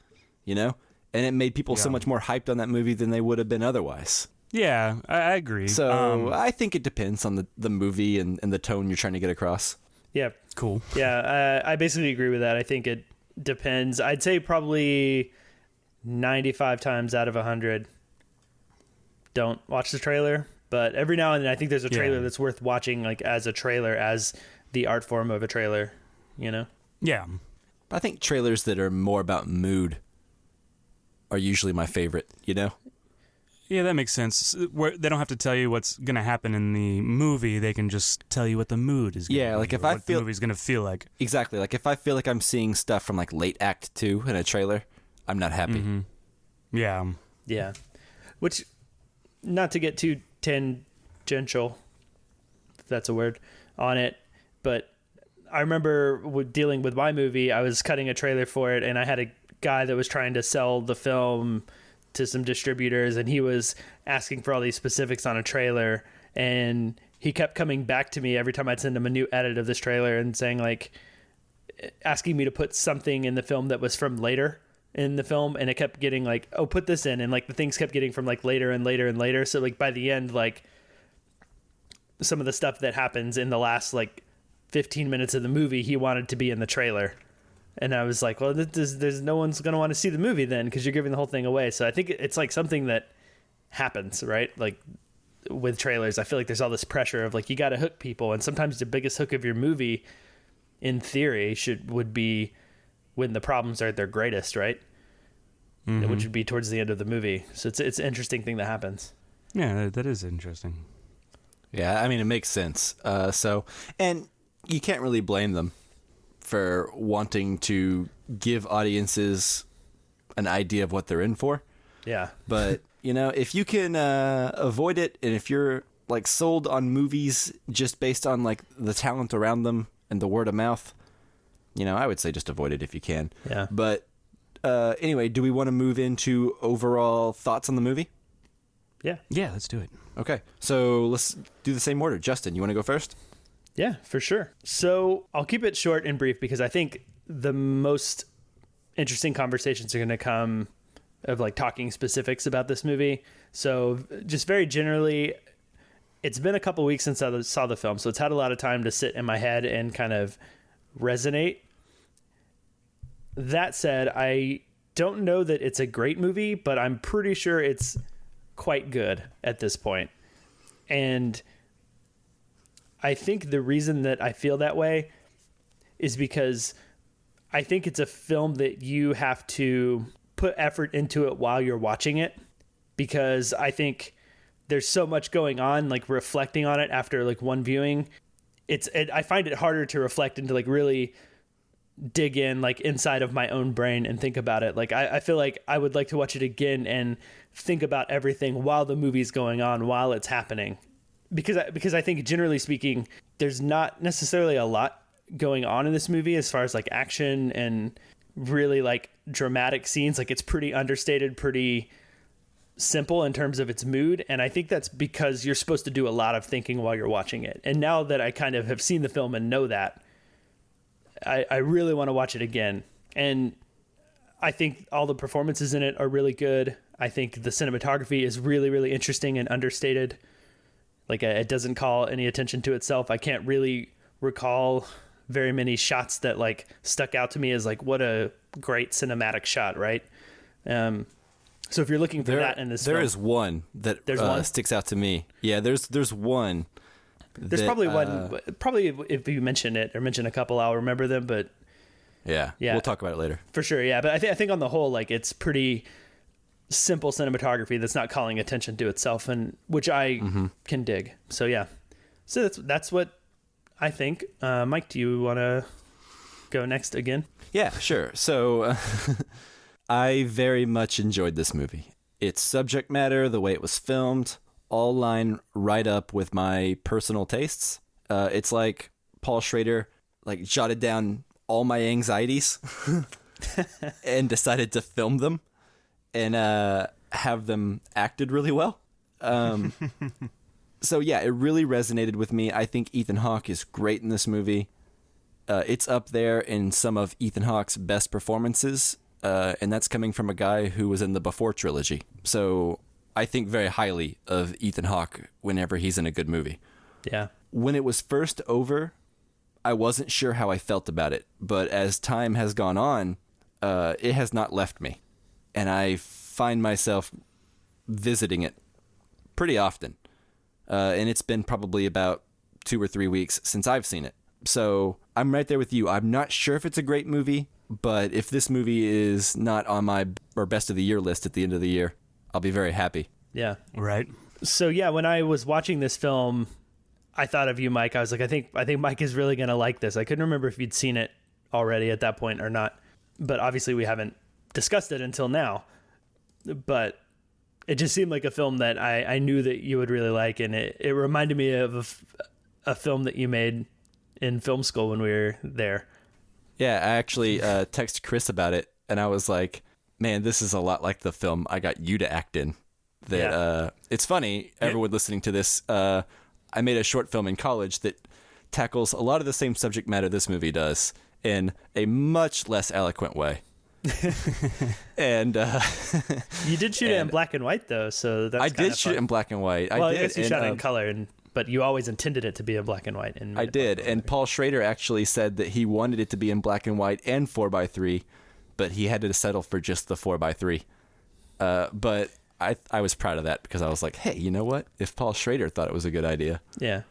and it made people so much more hyped on that movie than they would have been otherwise. Yeah, I agree. So I think it depends on the movie and the tone you're trying to get across. Yeah. Cool. Yeah, I basically agree with that. I think it depends. I'd say probably 95 times out of 100 don't watch the trailer. But every now and then I think there's a trailer that's worth watching, as a trailer, as the art form of a trailer, Yeah. I think trailers that are more about mood are usually my favorite, Yeah, that makes sense. Where they don't have to tell you what's going to happen in the movie. They can just tell you what the mood is going to be. Like if I what feel the movie's going to feel like. Exactly. Like if I feel like I'm seeing stuff from late act 2 in a trailer, I'm not happy. Mm-hmm. Yeah. Yeah. Which, not to get too tangential, if that's a word, on it, but I remember dealing with my movie, I was cutting a trailer for it, and I had a guy that was trying to sell the film to some distributors, and he was asking for all these specifics on a trailer, and he kept coming back to me every time I'd send him a new edit of this trailer and saying, asking me to put something in the film that was from later in the film, and it kept getting oh, put this in, and the things kept getting from later and later and later, so by the end, some of the stuff that happens in the last 15 minutes of the movie he wanted to be in the trailer. And I was like, well, there's no one's going to want to see the movie then because you're giving the whole thing away. So I think it's something that happens, right? With trailers, I feel like there's all this pressure of you got to hook people. And sometimes the biggest hook of your movie, in theory, would be when the problems are at their greatest, right? Mm-hmm. Which would be towards the end of the movie. So it's an interesting thing that happens. Yeah, that is interesting. Yeah, I mean, it makes sense. And you can't really blame them for wanting to give audiences an idea of what they're in for. Yeah. But, if you can avoid it, and if you're sold on movies just based on the talent around them and the word of mouth, I would say just avoid it if you can. Yeah. But anyway, do we want to move into overall thoughts on the movie? Yeah. Yeah, let's do it. Okay. So let's do the same order. Justin, you want to go first? Yeah, for sure. So I'll keep it short and brief because I think the most interesting conversations are going to come of talking specifics about this movie. So just very generally, it's been a couple weeks since I saw the film, so it's had a lot of time to sit in my head and kind of resonate. That said, I don't know that it's a great movie, but I'm pretty sure it's quite good at this point. And I think the reason that I feel that way is because I think it's a film that you have to put effort into it while you're watching it, because I think there's so much going on, reflecting on it after one viewing. I find it harder to reflect into really dig in like inside of my own brain and think about it. Like I feel like I would like to watch it again and think about everything while the movie's going on, while it's happening. Because I think generally speaking, there's not necessarily a lot going on in this movie as far as like action and really like dramatic scenes. Like it's pretty understated, pretty simple in terms of its mood. And I think that's because you're supposed to do a lot of thinking while you're watching it. And now that I kind of have seen the film and know that, I really want to watch it again. And I think all the performances in it are really good. I think the cinematography is really, really interesting and understated. Like it doesn't call any attention to itself. I can't really recall very many shots that like stuck out to me as like, what a great cinematic shot, right? So if you're looking for that in this film, there is one that sticks out to me. Yeah, there's one. There's probably one. Probably if you mention it or mention a couple, I'll remember them. But yeah, we'll talk about it later for sure. Yeah, but I think on the whole, like it's pretty simple cinematography that's not calling attention to itself, and which I can dig. So yeah, so that's what I think. Mike, do you want to go next again? Yeah, sure. So I very much enjoyed this movie. Its subject matter, the way it was filmed, all line right up with my personal tastes. It's like Paul Schrader like jotted down all my anxieties and decided to film them and have them acted really well. So yeah, it really resonated with me. I think Ethan Hawke is great in this movie. It's up there in some of Ethan Hawke's best performances, and that's coming from a guy who was in the Before trilogy. So I think very highly of Ethan Hawke whenever he's in a good movie. Yeah. When it was first over, I wasn't sure how I felt about it, but as time has gone on, it has not left me. And I find myself visiting it pretty often. And it's been probably about 2 or 3 weeks since I've seen it. So I'm right there with you. I'm not sure if it's a great movie, but if this movie is not on my best of the year list at the end of the year, I'll be very happy. Yeah. Right. So yeah, when I was watching this film, I thought of you, Mike. I was like, I think Mike is really going to like this. I couldn't remember if you'd seen it already at that point or not, but obviously we haven't discussed it until now. But it just seemed like a film that I knew that you would really like, and it reminded me of a film that you made in film school when we were there. Yeah, I actually texted Chris about it, and I was like, man, this is a lot like the film I got you to act in. It's funny, everyone listening to this, I made a short film in college that tackles a lot of the same subject matter this movie does in a much less eloquent way. And you did shoot it in black and white, though, so that's I did shoot it in black and white. I guess you shot it in color, but you always intended it to be in black and white. I did, and Paul Schrader actually said that he wanted it to be in black and white and 4:3, but he had to settle for just the 4:3. But I was proud of that because I was like, hey, you know what? If Paul Schrader thought it was a good idea. Yeah.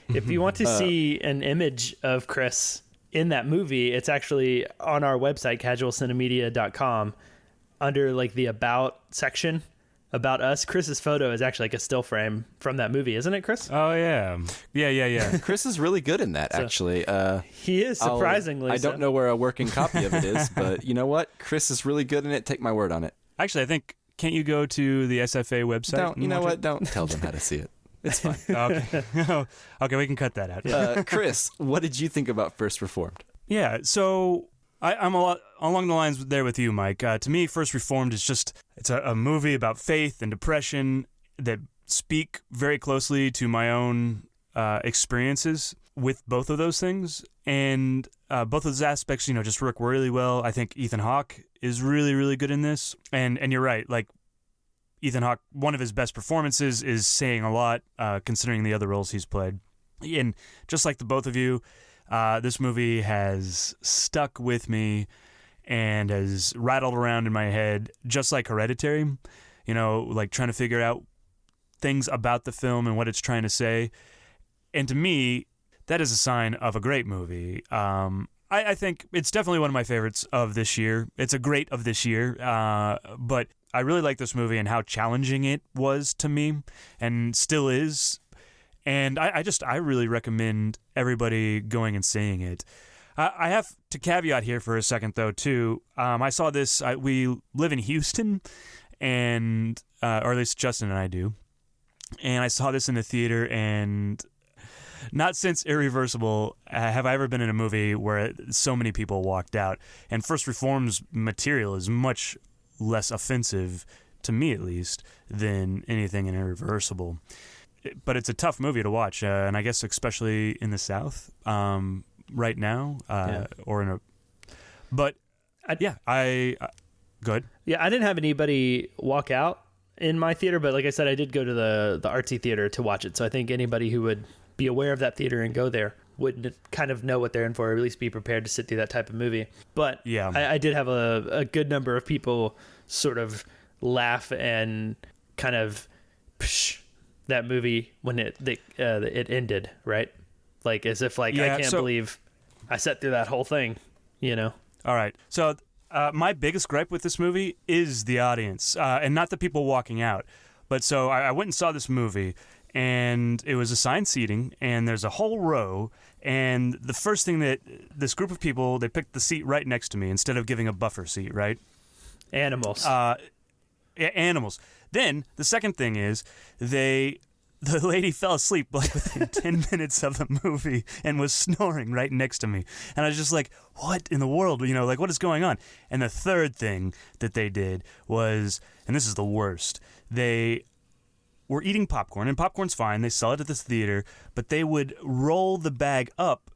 If you want to see an image of Chris in that movie, it's actually on our website, casualcinemedia.com, under like the About section, About Us. Chris's photo is actually like a still frame from that movie, isn't it, Chris? Oh, yeah. Yeah. Chris is really good in that, actually. He is, surprisingly. I don't know where a working copy of it is, but you know what? Chris is really good in it. Take my word on it. Actually, I think, can't you go to the SFA website? You know what? Don't tell them how to see it. It's fine. Okay. Okay, we can cut that out. Chris, what did you think about First Reformed? Yeah, so I'm a lot along the lines there with you, Mike. To me, First Reformed is it's a movie about faith and depression that speak very closely to my own experiences with both of those things. And both of those aspects, just work really well. I think Ethan Hawke is really, really good in this. And you're right, like, Ethan Hawke, one of his best performances is saying a lot, considering the other roles he's played. And just like the both of you, this movie has stuck with me and has rattled around in my head, just like Hereditary, like trying to figure out things about the film and what it's trying to say. And to me, that is a sign of a great movie. I think it's definitely one of my favorites of this year. It's a great of this year, but I really like this movie and how challenging it was to me and still is. And I really recommend everybody going and seeing it. I have to caveat here for a second, though, too. I saw this. We live in Houston, and or at least Justin and I do. And I saw this in the theater, and not since Irreversible have I ever been in a movie where so many people walked out. And First Reform's material is much less offensive, to me at least, than anything in Irreversible. But it's a tough movie to watch, and I guess especially in the South right now, or in a. But I good. Yeah, I didn't have anybody walk out in my theater, but like I said, I did go to the artsy theater to watch it. So I think anybody who would be aware of that theater and go there would kind of know what they're in for, or at least be prepared to sit through that type of movie. But yeah, I did have a good number of people sort of laugh and kind of that movie when it ended, right? Like as if like, I can't believe I sat through that whole thing, you know? All right. So my biggest gripe with this movie is the audience, and not the people walking out. But so I went and saw this movie, and it was assigned seating, and there's a whole row, and the first thing that this group of people, they picked the seat right next to me instead of giving a buffer seat, right? Animals. Animals. Then the second thing is the lady fell asleep like within 10 minutes of the movie and was snoring right next to me. And I was just like, what in the world? You know, like, what is going on? And the third thing that they did was, and this is the worst, they were eating popcorn, and popcorn's fine. They sell it at this theater, but they would roll the bag up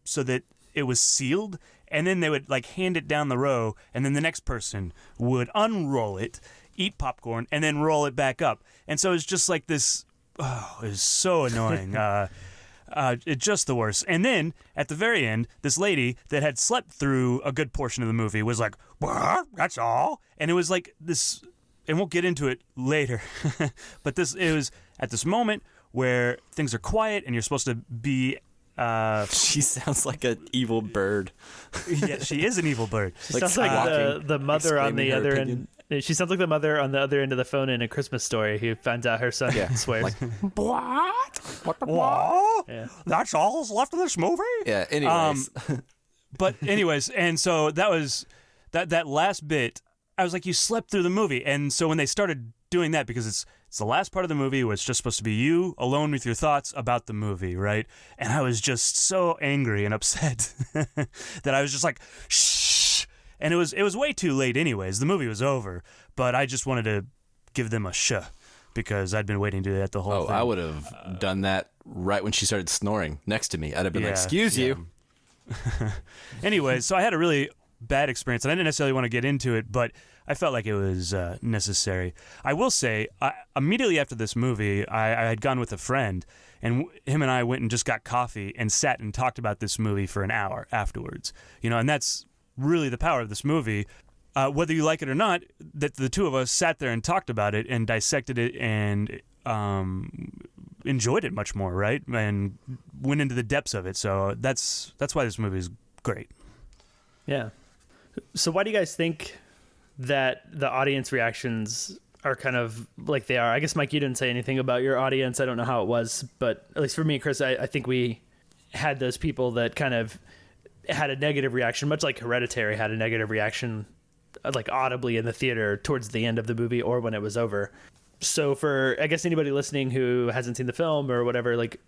so that it was sealed, and then they would like hand it down the row, and then the next person would unroll it, eat popcorn, and then roll it back up. And so it's just like this. Oh, it was so annoying. It's just the worst. And then at the very end, this lady that had slept through a good portion of the movie was like, "What? That's all?" And it was like this, and we'll get into it later. But it was at this moment where things are quiet and you're supposed to be. She sounds like an evil bird. Yeah, she is an evil bird. She sounds like the mother on the other end. She sounds like the mother on the other end of the phone in A Christmas Story who finds out her son swears. Like, what? Yeah. That's all that's left of this movie? Yeah, anyways. But anyways, and so that was that last bit. I was like, you slept through the movie. And so when they started doing that, because it's the last part of the movie where it's just supposed to be you alone with your thoughts about the movie, right? And I was just so angry and upset that I was just like, shh. And it was way too late anyways. The movie was over, but I just wanted to give them a because I'd been waiting to do that the whole thing. I would have done that right when she started snoring next to me. I'd have been like, excuse you. Anyways, so I had a really bad experience, and I didn't necessarily want to get into it, but I felt like it was necessary. I will say, immediately after this movie, I had gone with a friend, and him and I went and just got coffee and sat and talked about this movie for an hour afterwards. You know, and that's really the power of this movie. Whether you like it or not, that the two of us sat there and talked about it and dissected it and enjoyed it much more, right? And went into the depths of it. So that's why this movie is great. Yeah. So why do you guys think that the audience reactions are kind of like they are? I guess, Mike, you didn't say anything about your audience. I don't know how it was, but at least for me and Chris, I think we had those people that kind of had a negative reaction, much like Hereditary had a negative reaction, like audibly in the theater towards the end of the movie or when it was over. So for, I guess, anybody listening who hasn't seen the film or whatever, like,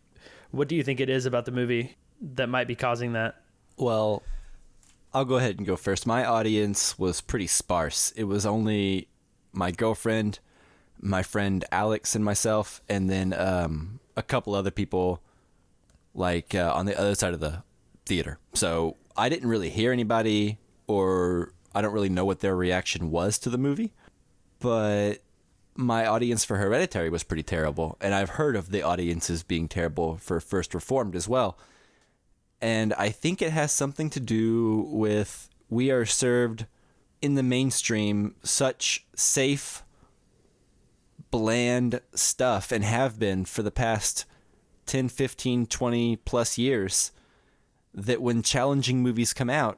what do you think it is about the movie that might be causing that? Well, I'll go ahead and go first. My audience was pretty sparse. It was only my girlfriend, my friend Alex, and myself, and then a couple other people like on the other side of the theater. So I didn't really hear anybody, or I don't really know what their reaction was to the movie. But my audience for Hereditary was pretty terrible, and I've heard of the audiences being terrible for First Reformed as well. And I think it has something to do with we are served in the mainstream such safe, bland stuff, and have been for the past 10, 15, 20 plus years, that when challenging movies come out,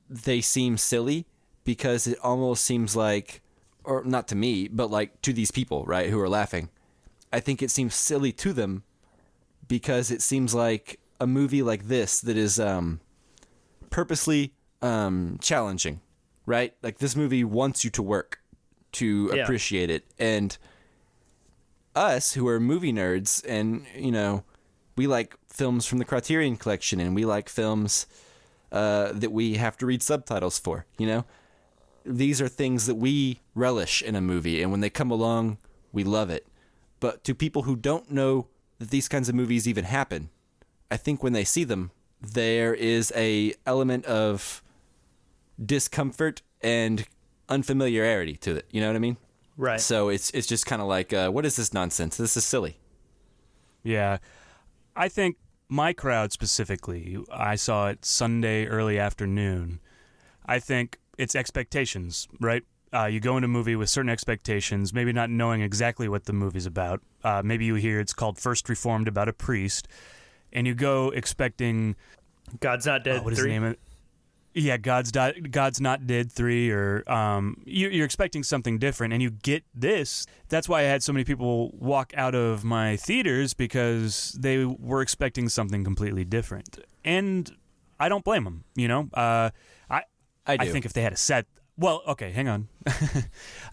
they seem silly because it almost seems like, or not to me, but like to these people, right, who are laughing. I think it seems silly to them because it seems like a movie like this that is purposely challenging, right? Like this movie wants you to work to appreciate it. And us who are movie nerds and, we like films from the Criterion Collection and we like films that we have to read subtitles for, These are things that we relish in a movie, and when they come along, we love it. But to people who don't know that these kinds of movies even happen, I think when they see them, there is a element of discomfort and unfamiliarity to it. You know what I mean? Right. So it's just kind of like, what is this nonsense? This is silly. Yeah. I think my crowd specifically, I saw it Sunday early afternoon. I think it's expectations, right? You go into a movie with certain expectations, maybe not knowing exactly what the movie's about. Maybe you hear it's called First Reformed, about a priest, and you go expecting God's Not Dead 3. What is the name of it? Yeah, God's Not Dead 3, or you're expecting something different, and you get this. That's why I had so many people walk out of my theaters, because they were expecting something completely different. And I don't blame them, I do. I think if they had well, okay, hang on.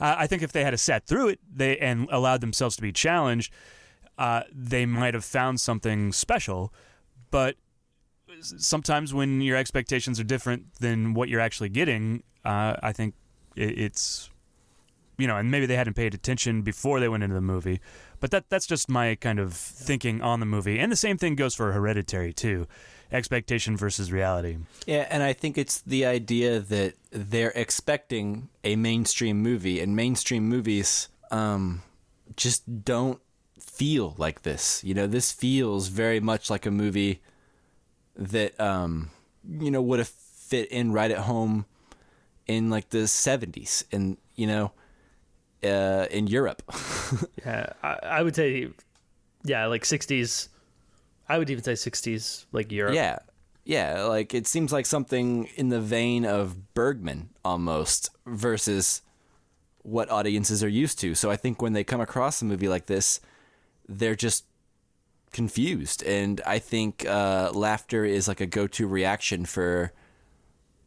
I think if they had sat through it and allowed themselves to be challenged, they might have found something special. But sometimes when your expectations are different than what you're actually getting, I think it's, and maybe they hadn't paid attention before they went into the movie. But that's just my kind of thinking on the movie. And the same thing goes for Hereditary, too. Expectation versus reality. Yeah, and I think it's the idea that they're expecting a mainstream movie, and mainstream movies just don't feel like this. This feels very much like a movie that, would have fit in right at home in like the 70s and, in Europe. Yeah, I would say, like 60s. I would even say 60s, like Europe. Yeah, like it seems like something in the vein of Bergman almost, versus what audiences are used to. So I think when they come across a movie like this, they're just confused. And I think laughter is like a go-to reaction for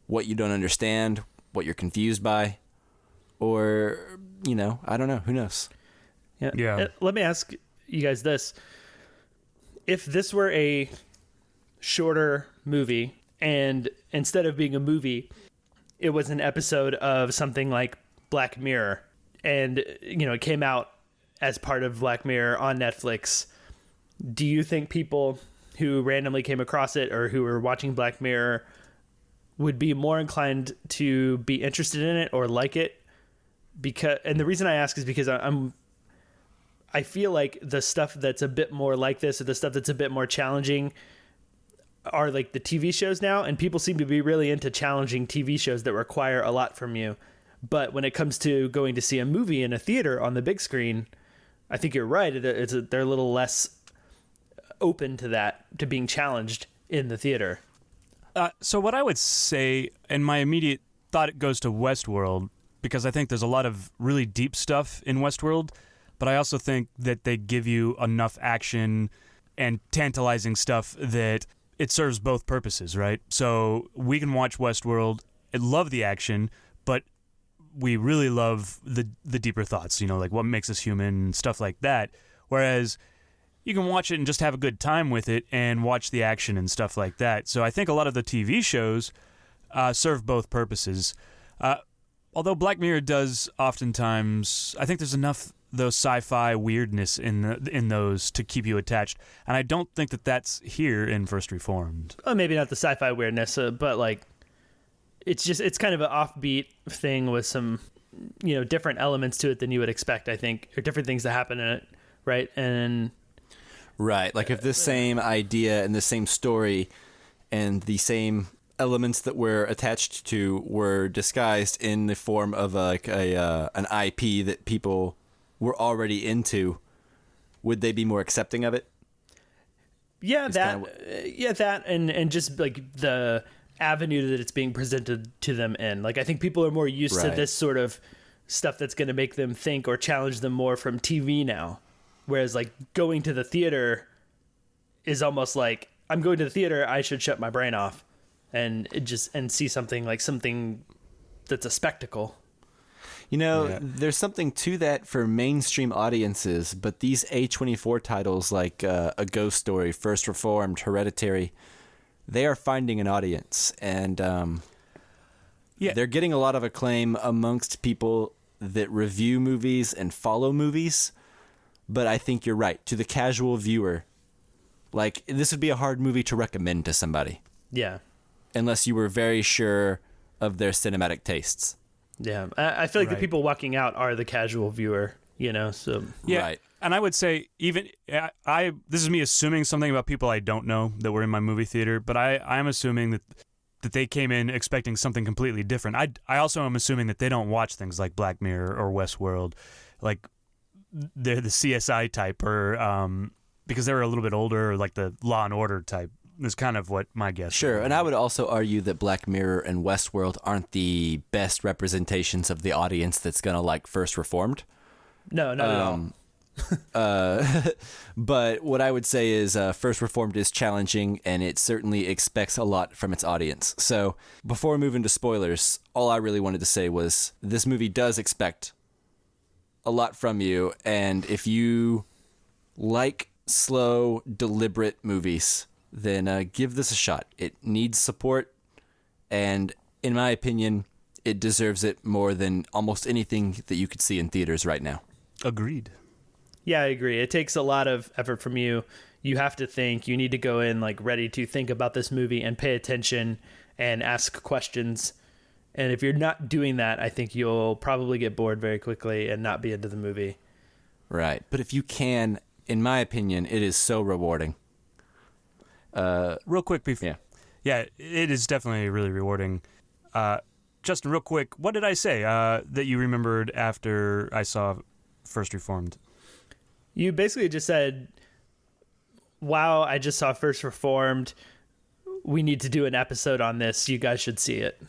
what you don't understand, what you're confused by, or, I don't know. Who knows? Yeah. Let me ask you guys this. If this were a shorter movie, and instead of being a movie, it was an episode of something like Black Mirror, and, it came out as part of Black Mirror on Netflix, do you think people who randomly came across it or who were watching Black Mirror would be more inclined to be interested in it or like it? And the reason I ask is because I feel like the stuff that's a bit more like this, or the stuff that's a bit more challenging, are like the TV shows now, and people seem to be really into challenging TV shows that require a lot from you. But when it comes to going to see a movie in a theater on the big screen, I think you're right. They're a little less open to that, to being challenged in the theater. So what I would say, and my immediate thought, it goes to Westworld, because I think there's a lot of really deep stuff in Westworld. But I also think that they give you enough action and tantalizing stuff that it serves both purposes, right? So we can watch Westworld and love the action, but we really love the deeper thoughts, like what makes us human, stuff like that. Whereas you can watch it and just have a good time with it and watch the action and stuff like that. So I think a lot of the TV shows serve both purposes. Although Black Mirror does oftentimes, I think there's enough those sci-fi weirdness in those to keep you attached, and I don't think that that's here in First Reformed. Well, maybe not the sci-fi weirdness, but like it's kind of an offbeat thing with some different elements to it than you would expect, I think, or different things that happen in it, right? And right, like if the same idea and the same story and the same elements that were attached to were disguised in the form of an IP that people were already into, would they be more accepting of it? Yeah, that and just like the avenue that it's being presented to them in. Like I think people are more used to this sort of stuff that's going to make them think or challenge them more from TV now. Whereas like going to the theater is almost like, I'm going to the theater, I should shut my brain off. and see something that's a spectacle. There's something to that for mainstream audiences, but these A24 titles like A Ghost Story, First Reformed, Hereditary, they are finding an audience, and they're getting a lot of acclaim amongst people that review movies and follow movies. But I think you're right. To the casual viewer, like, this would be a hard movie to recommend to somebody. Yeah. Unless you were very sure of their cinematic tastes. Yeah, I feel like the people walking out are the casual viewer, so... Yeah, right. And I would say this is me assuming something about people I don't know that were in my movie theater, but I'm assuming that they came in expecting something completely different. I also am assuming that they don't watch things like Black Mirror or Westworld, like they're the CSI type, or because they're a little bit older, or like the Law and Order type. Is kind of what my guess is. Sure, and I would also argue that Black Mirror and Westworld aren't the best representations of the audience that's going to like First Reformed. No, not at all. But what I would say is First Reformed is challenging, and it certainly expects a lot from its audience. So before we move into spoilers, all I really wanted to say was this movie does expect a lot from you, and if you like slow, deliberate movies, then give this a shot. It needs support, and in my opinion, it deserves it more than almost anything that you could see in theaters right now. Agreed. Yeah, I agree. It takes a lot of effort from you. You have to think. You need to go in ready to think about this movie and pay attention and ask questions. And if you're not doing that, I think you'll probably get bored very quickly and not be into the movie. Right. But if you can, in my opinion, it is so rewarding. Real quick, yeah, it is definitely really rewarding. Justin, real quick, what did I say that you remembered after I saw First Reformed? You basically just said, wow, I just saw First Reformed. We need to do an episode on this. You guys should see it.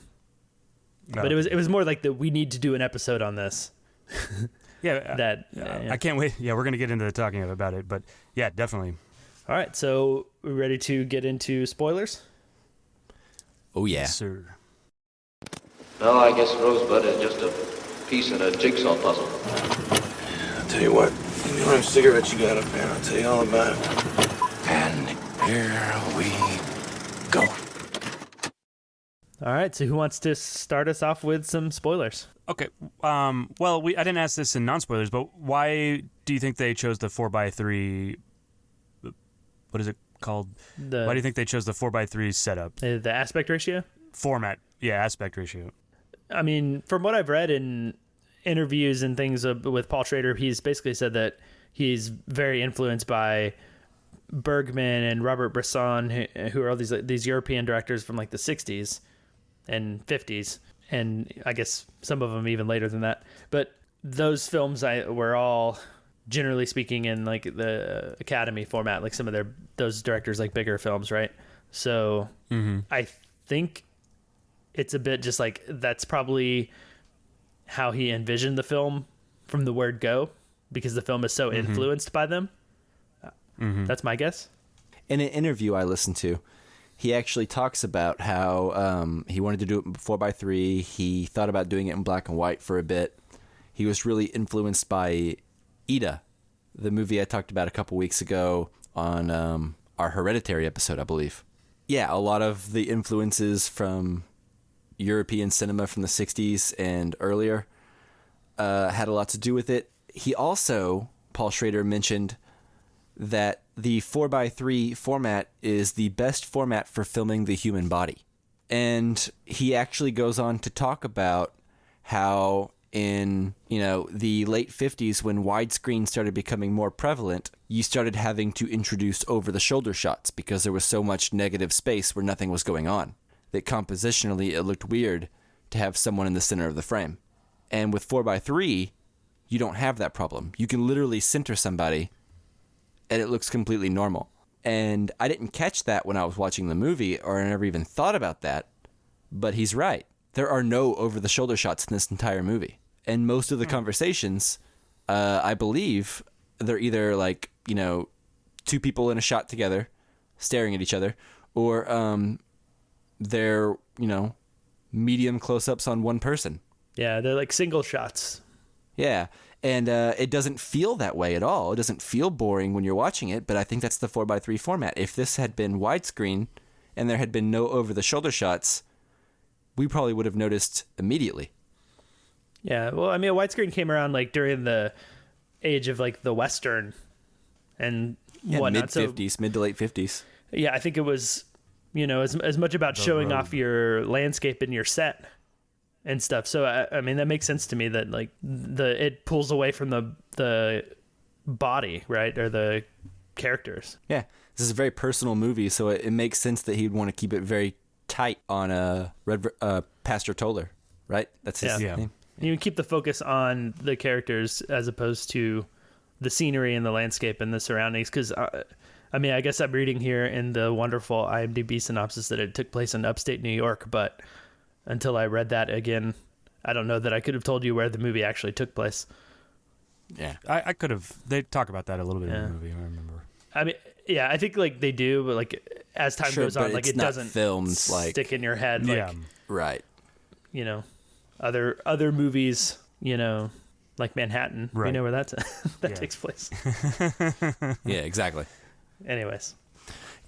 But it was more like we need to do an episode on this. Yeah. I can't wait. Yeah, we're going to get into talking about it, but yeah, definitely. All right, so we're ready to get into spoilers? Oh, yeah. Yes, sir. No, I guess Rosebud is just a piece in a jigsaw puzzle. I'll tell you what, give me one cigarette you got up there, I'll tell you all about it. And here we go. All right, so who wants to start us off with some spoilers? Okay, well, I didn't ask this in non-spoilers, but why do you think they chose the 4x3... What is it called? Why do you think they chose the 4x3 setup? The aspect ratio? Format. Yeah, aspect ratio. I mean, from what I've read in interviews and things with Paul Schrader, he's basically said that he's very influenced by Bergman and Robert Bresson, who are all these European directors from the 60s and 50s, and I guess some of them even later than that. But those films were all... generally speaking, in the Academy format, some of those directors like bigger films, right? So I think it's a bit just that's probably how he envisioned the film from the word go, because the film is so influenced by them. That's my guess. In an interview I listened to, he actually talks about how he wanted to do it in 4x3. He thought about doing it in black and white for a bit. He was really influenced by Ida, the movie I talked about a couple weeks ago on our Hereditary episode, I believe. Yeah, a lot of the influences from European cinema from the 60s and earlier had a lot to do with it. He also, Paul Schrader, mentioned that the 4x3 format is the best format for filming the human body. And he actually goes on to talk about how in, the late 50s, when widescreen started becoming more prevalent, you started having to introduce over-the-shoulder shots because there was so much negative space where nothing was going on, that compositionally it looked weird to have someone in the center of the frame. And with 4x3, you don't have that problem. You can literally center somebody, and it looks completely normal. And I didn't catch that when I was watching the movie, or I never even thought about that, but he's right. There are no over-the-shoulder shots in this entire movie. And most of the conversations, I believe, they're either two people in a shot together, staring at each other, or they're, medium close-ups on one person. Yeah, they're like single shots. Yeah, and it doesn't feel that way at all. It doesn't feel boring when you're watching it, but I think that's the 4:3 format. If this had been widescreen and there had been no over-the-shoulder shots, we probably would have noticed immediately. Yeah, well, I mean, widescreen came around like during the age of like the Western and whatnot. Mid-50s, mid to late 50s. Yeah, I think it was, as much about showing off your landscape and your set and stuff. So I mean, that makes sense to me that like it pulls away from the body, right, or the characters. Yeah, this is a very personal movie, so it makes sense that he'd want to keep it very tight on Pastor Toller, right? That's his name. You keep the focus on the characters as opposed to the scenery and the landscape and the surroundings. Because, I mean, I guess I'm reading here in the wonderful IMDb synopsis that it took place in upstate New York. But until I read that again, I don't know that I could have told you where the movie actually took place. Yeah, I could have. They talk about that a little bit in the movie, I remember. I mean, yeah, I think like they do, but like as time goes on, like it doesn't stick in your head. Like, right. Other movies, like Manhattan, right. You know where that takes place. Yeah, exactly. Anyways.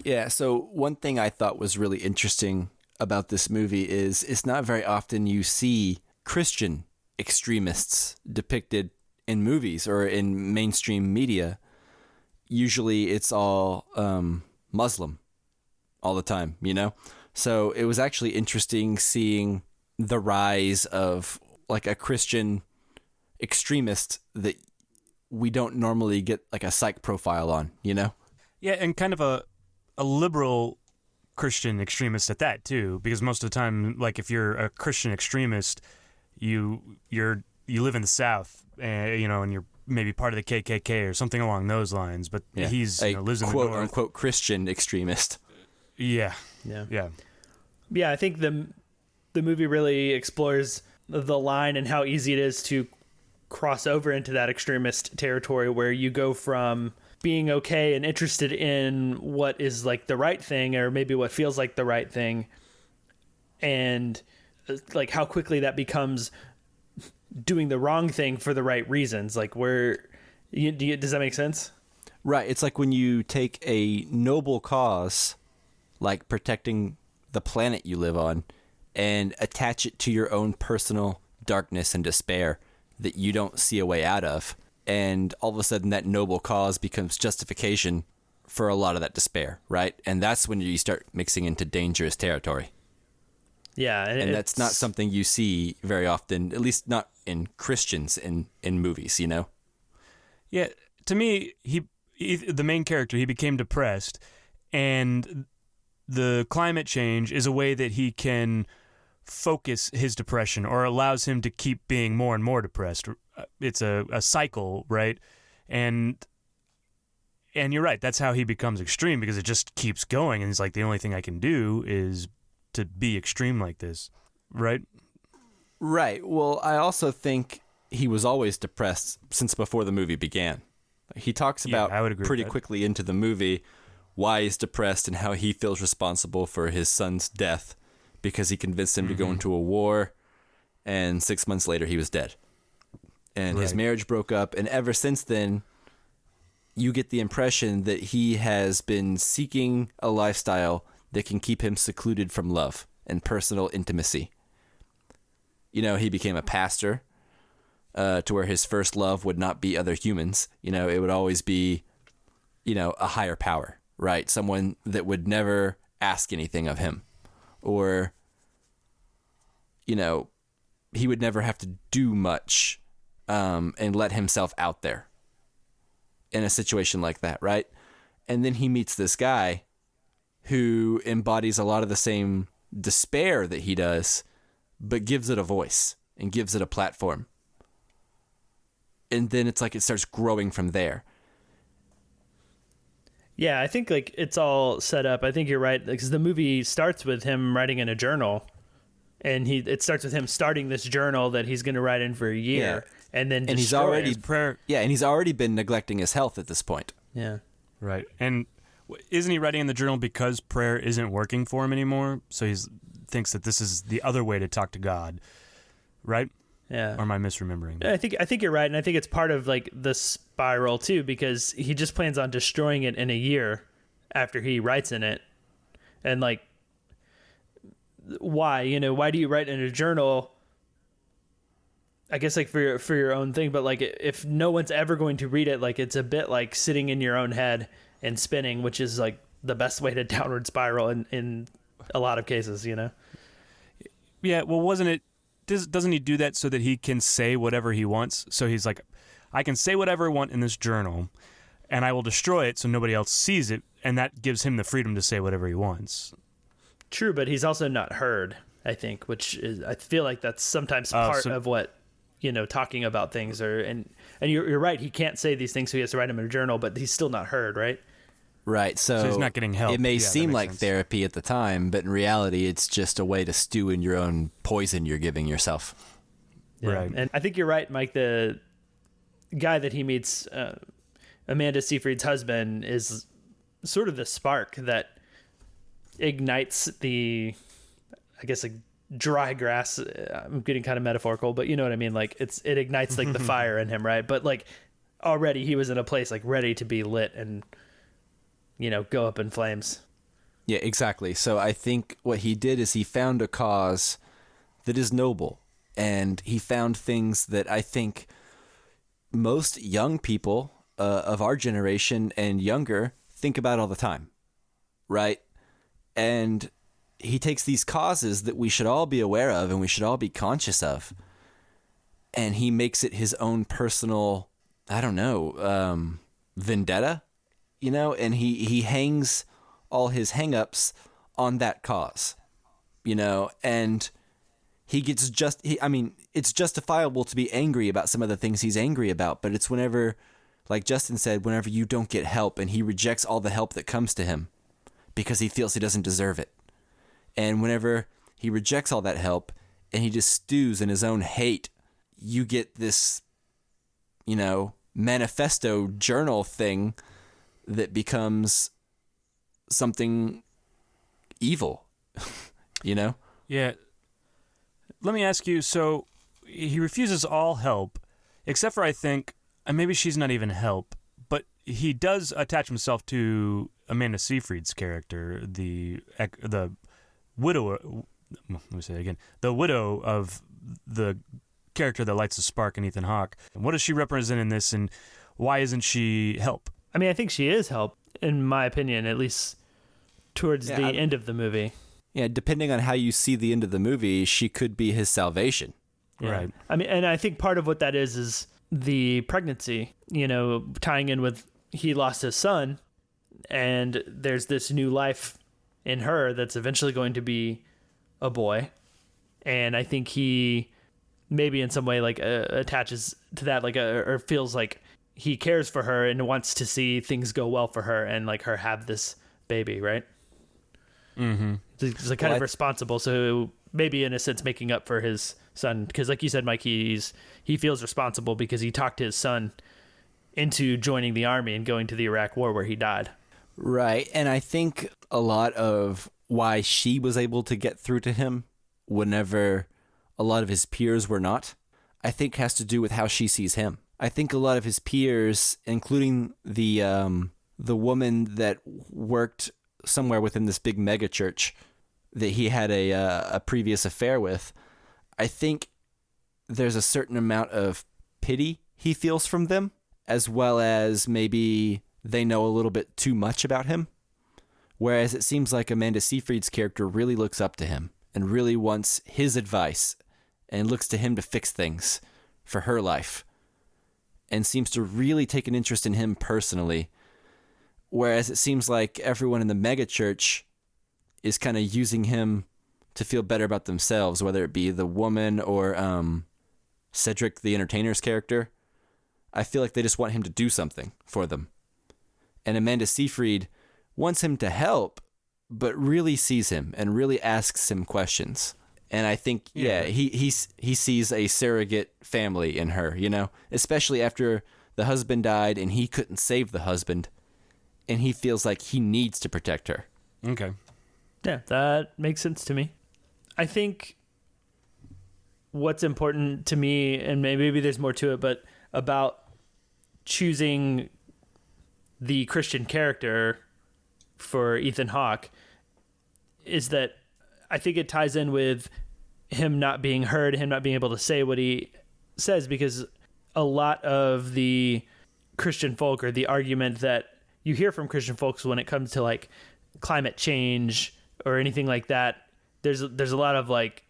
Yeah, so one thing I thought was really interesting about this movie is it's not very often you see Christian extremists depicted in movies or in mainstream media. Usually it's all Muslim all the time, So it was actually interesting seeing the rise of like a Christian extremist that we don't normally get like a psych profile on, Yeah, and kind of a liberal Christian extremist at that too, because most of the time, like if you're a Christian extremist, you live in the South, and you're maybe part of the KKK or something along those lines. But he's lives in the North. Unquote Christian extremist. Yeah. I think the movie really explores the line and how easy it is to cross over into that extremist territory where you go from being okay and interested in what is like the right thing or maybe what feels like the right thing, and like how quickly that becomes doing the wrong thing for the right reasons. Like does that make sense? Right. It's like when you take a noble cause, like protecting the planet you live on, and attach it to your own personal darkness and despair that you don't see a way out of. And all of a sudden that noble cause becomes justification for a lot of that despair, right? And that's when you start mixing into dangerous territory. Yeah. And that's not something you see very often, at least not in Christians in movies, Yeah, to me, the main character, he became depressed, and the climate change is a way that he can focus his depression or allows him to keep being more and more depressed. It's a cycle, right? And you're right, that's how he becomes extreme, because it just keeps going, and he's like, the only thing I can do is to be extreme like this, right? Right. Well, I also think he was always depressed since before the movie began. He talks about pretty quickly into the movie why he's depressed and how he feels responsible for his son's death because he convinced him to go into a war, and 6 months later he was dead. And his marriage broke up, and ever since then, you get the impression that he has been seeking a lifestyle that can keep him secluded from love and personal intimacy. He became a pastor to where his first love would not be other humans. It would always be, a higher power, right? Someone that would never ask anything of him. Or, he would never have to do much and let himself out there in a situation like that, right? And then he meets this guy who embodies a lot of the same despair that he does, but gives it a voice and gives it a platform. And then it's like it starts growing from there. Yeah, I think like it's all set up. I think you're right, because the movie starts with him writing in a journal, and it starts with him starting this journal that he's going to write in for a year, and then he's already been neglecting his health at this point. Yeah, right. And Isn't he writing in the journal because prayer isn't working for him anymore? So he thinks that this is the other way to talk to God, right? Yeah. Or am I misremembering? I think you're right, and I think it's part of like the spiral too, because he just plans on destroying it in a year after he writes in it, and like, why? Why do you write in a journal? I guess like for your own thing, but like if no one's ever going to read it, like it's a bit like sitting in your own head and spinning, which is like the best way to downward spiral in a lot of cases, Yeah, well, wasn't it? Doesn't he do that so that he can say whatever he wants? So he's like, I can say whatever I want in this journal, and I will destroy it so nobody else sees it, and that gives him the freedom to say whatever he wants. True, but he's also not heard, I think, which is, I feel like that's sometimes part of what, talking about things are, and you're right, he can't say these things, so he has to write them in a journal, but he's still not heard, right? Right, so he's not getting help. It may seem like sense. therapy at the time, but in reality, it's just a way to stew in your own poison you're giving yourself. Yeah. Right. And I think you're right, Mike. The guy that he meets, Amanda Seyfried's husband, is sort of the spark that ignites the, I guess, like dry grass. I'm getting kind of metaphorical, but you know what I mean? Like it ignites like the fire in him, right? But like already he was in a place like ready to be lit and, go up in flames. Yeah, exactly. So I think what he did is he found a cause that is noble, and he found things that I think most young people of our generation and younger think about all the time, right? And he takes these causes that we should all be aware of and we should all be conscious of, and he makes it his own personal, vendetta, and he hangs all his hang-ups on that cause, and he gets it's justifiable to be angry about some of the things he's angry about, but it's whenever, like Justin said, whenever you don't get help, and he rejects all the help that comes to him because he feels he doesn't deserve it. And whenever he rejects all that help and he just stews in his own hate, you get this, manifesto journal thing that becomes something evil, Yeah. Let me ask you, so he refuses all help, except for, I think, and maybe she's not even help, but he does attach himself to Amanda Seyfried's character, the widow, let me say it again, the widow of the character that lights the spark in Ethan Hawke. What does she represent in this, and why isn't she help? I mean, I think she is help, in my opinion, at least towards the end of the movie. Yeah, depending on how you see the end of the movie, she could be his salvation. Yeah. Right. I mean, and I think part of what that is the pregnancy, tying in with he lost his son, and there's this new life in her that's eventually going to be a boy. And I think he maybe in some way like attaches to that, like or feels like he cares for her and wants to see things go well for her and like her have this baby, right? Mm-hmm. He's like kind of responsible, so maybe in a sense making up for his son, because like you said, Mike, he feels responsible because he talked his son into joining the army and going to the Iraq War where he died. Right, and I think a lot of why she was able to get through to him whenever a lot of his peers were not, I think has to do with how she sees him. I think a lot of his peers, including the woman that worked somewhere within this big mega church that he had a previous affair with, I think there's a certain amount of pity he feels from them, as well as maybe they know a little bit too much about him. Whereas it seems like Amanda Seyfried's character really looks up to him and really wants his advice and looks to him to fix things for her life and seems to really take an interest in him personally. Whereas it seems like everyone in the mega church is kind of using him to feel better about themselves, whether it be the woman or Cedric, the entertainer's character. I feel like they just want him to do something for them. And Amanda Seyfried wants him to help, but really sees him and really asks him questions. And I think, he sees a surrogate family in her, especially after the husband died and he couldn't save the husband. and he feels like he needs to protect her. Okay. Yeah, that makes sense to me. I think what's important to me, and maybe there's more to it, but about choosing the Christian character for Ethan Hawke is that I think it ties in with him not being heard, him not being able to say what he says, because a lot of the Christian folk, or the argument that you hear from Christian folks when it comes to like climate change or anything like that, there's a lot of like,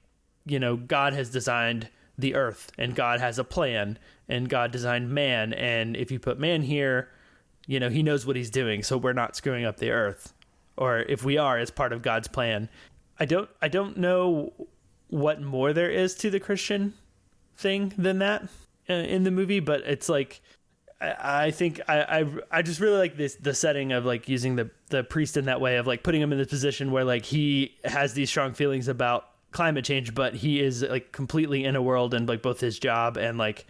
God has designed the earth and God has a plan and God designed man. And if you put man here, he knows what he's doing. So we're not screwing up the earth, or if we are, it's part of God's plan. I don't know what more there is to the Christian thing than that in the movie, but it's like, I think I just really like the setting of like using the priest in that way, of like putting him in this position where like he has these strong feelings about climate change, but he is like completely in a world, and like both his job and like,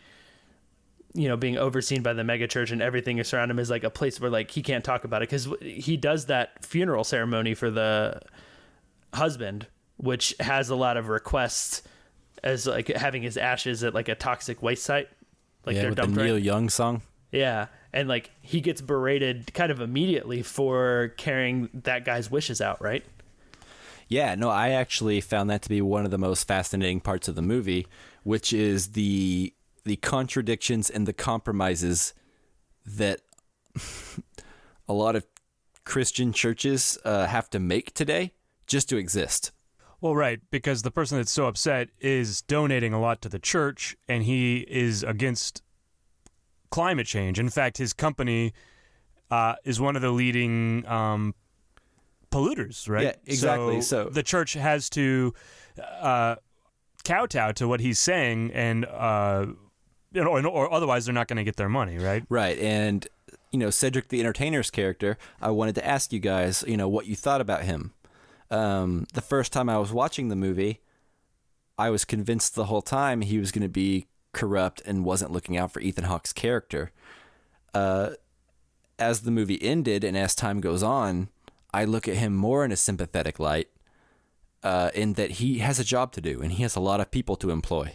being overseen by the mega church and everything around him is like a place where like he can't talk about it, because he does that funeral ceremony for the husband, which has a lot of requests as like having his ashes at like a toxic waste site, like they're with the dumped Neil right. Young song. Yeah, and like he gets berated kind of immediately for carrying that guy's wishes out, right? Yeah, no, I actually found that to be one of the most fascinating parts of the movie, which is the contradictions and the compromises that a lot of Christian churches have to make today just to exist. Well, right, because the person that's so upset is donating a lot to the church, and he is against climate change. In fact, his company is one of the leading polluters, right? Yeah, exactly. So the church has to kowtow to what he's saying, and or otherwise they're not going to get their money, right? Right, and Cedric the Entertainer's character, I wanted to ask you guys, what you thought about him. The first time I was watching the movie, I was convinced the whole time he was going to be corrupt and wasn't looking out for Ethan Hawke's character. As the movie ended and as time goes on, I look at him more in a sympathetic light, in that he has a job to do and he has a lot of people to employ.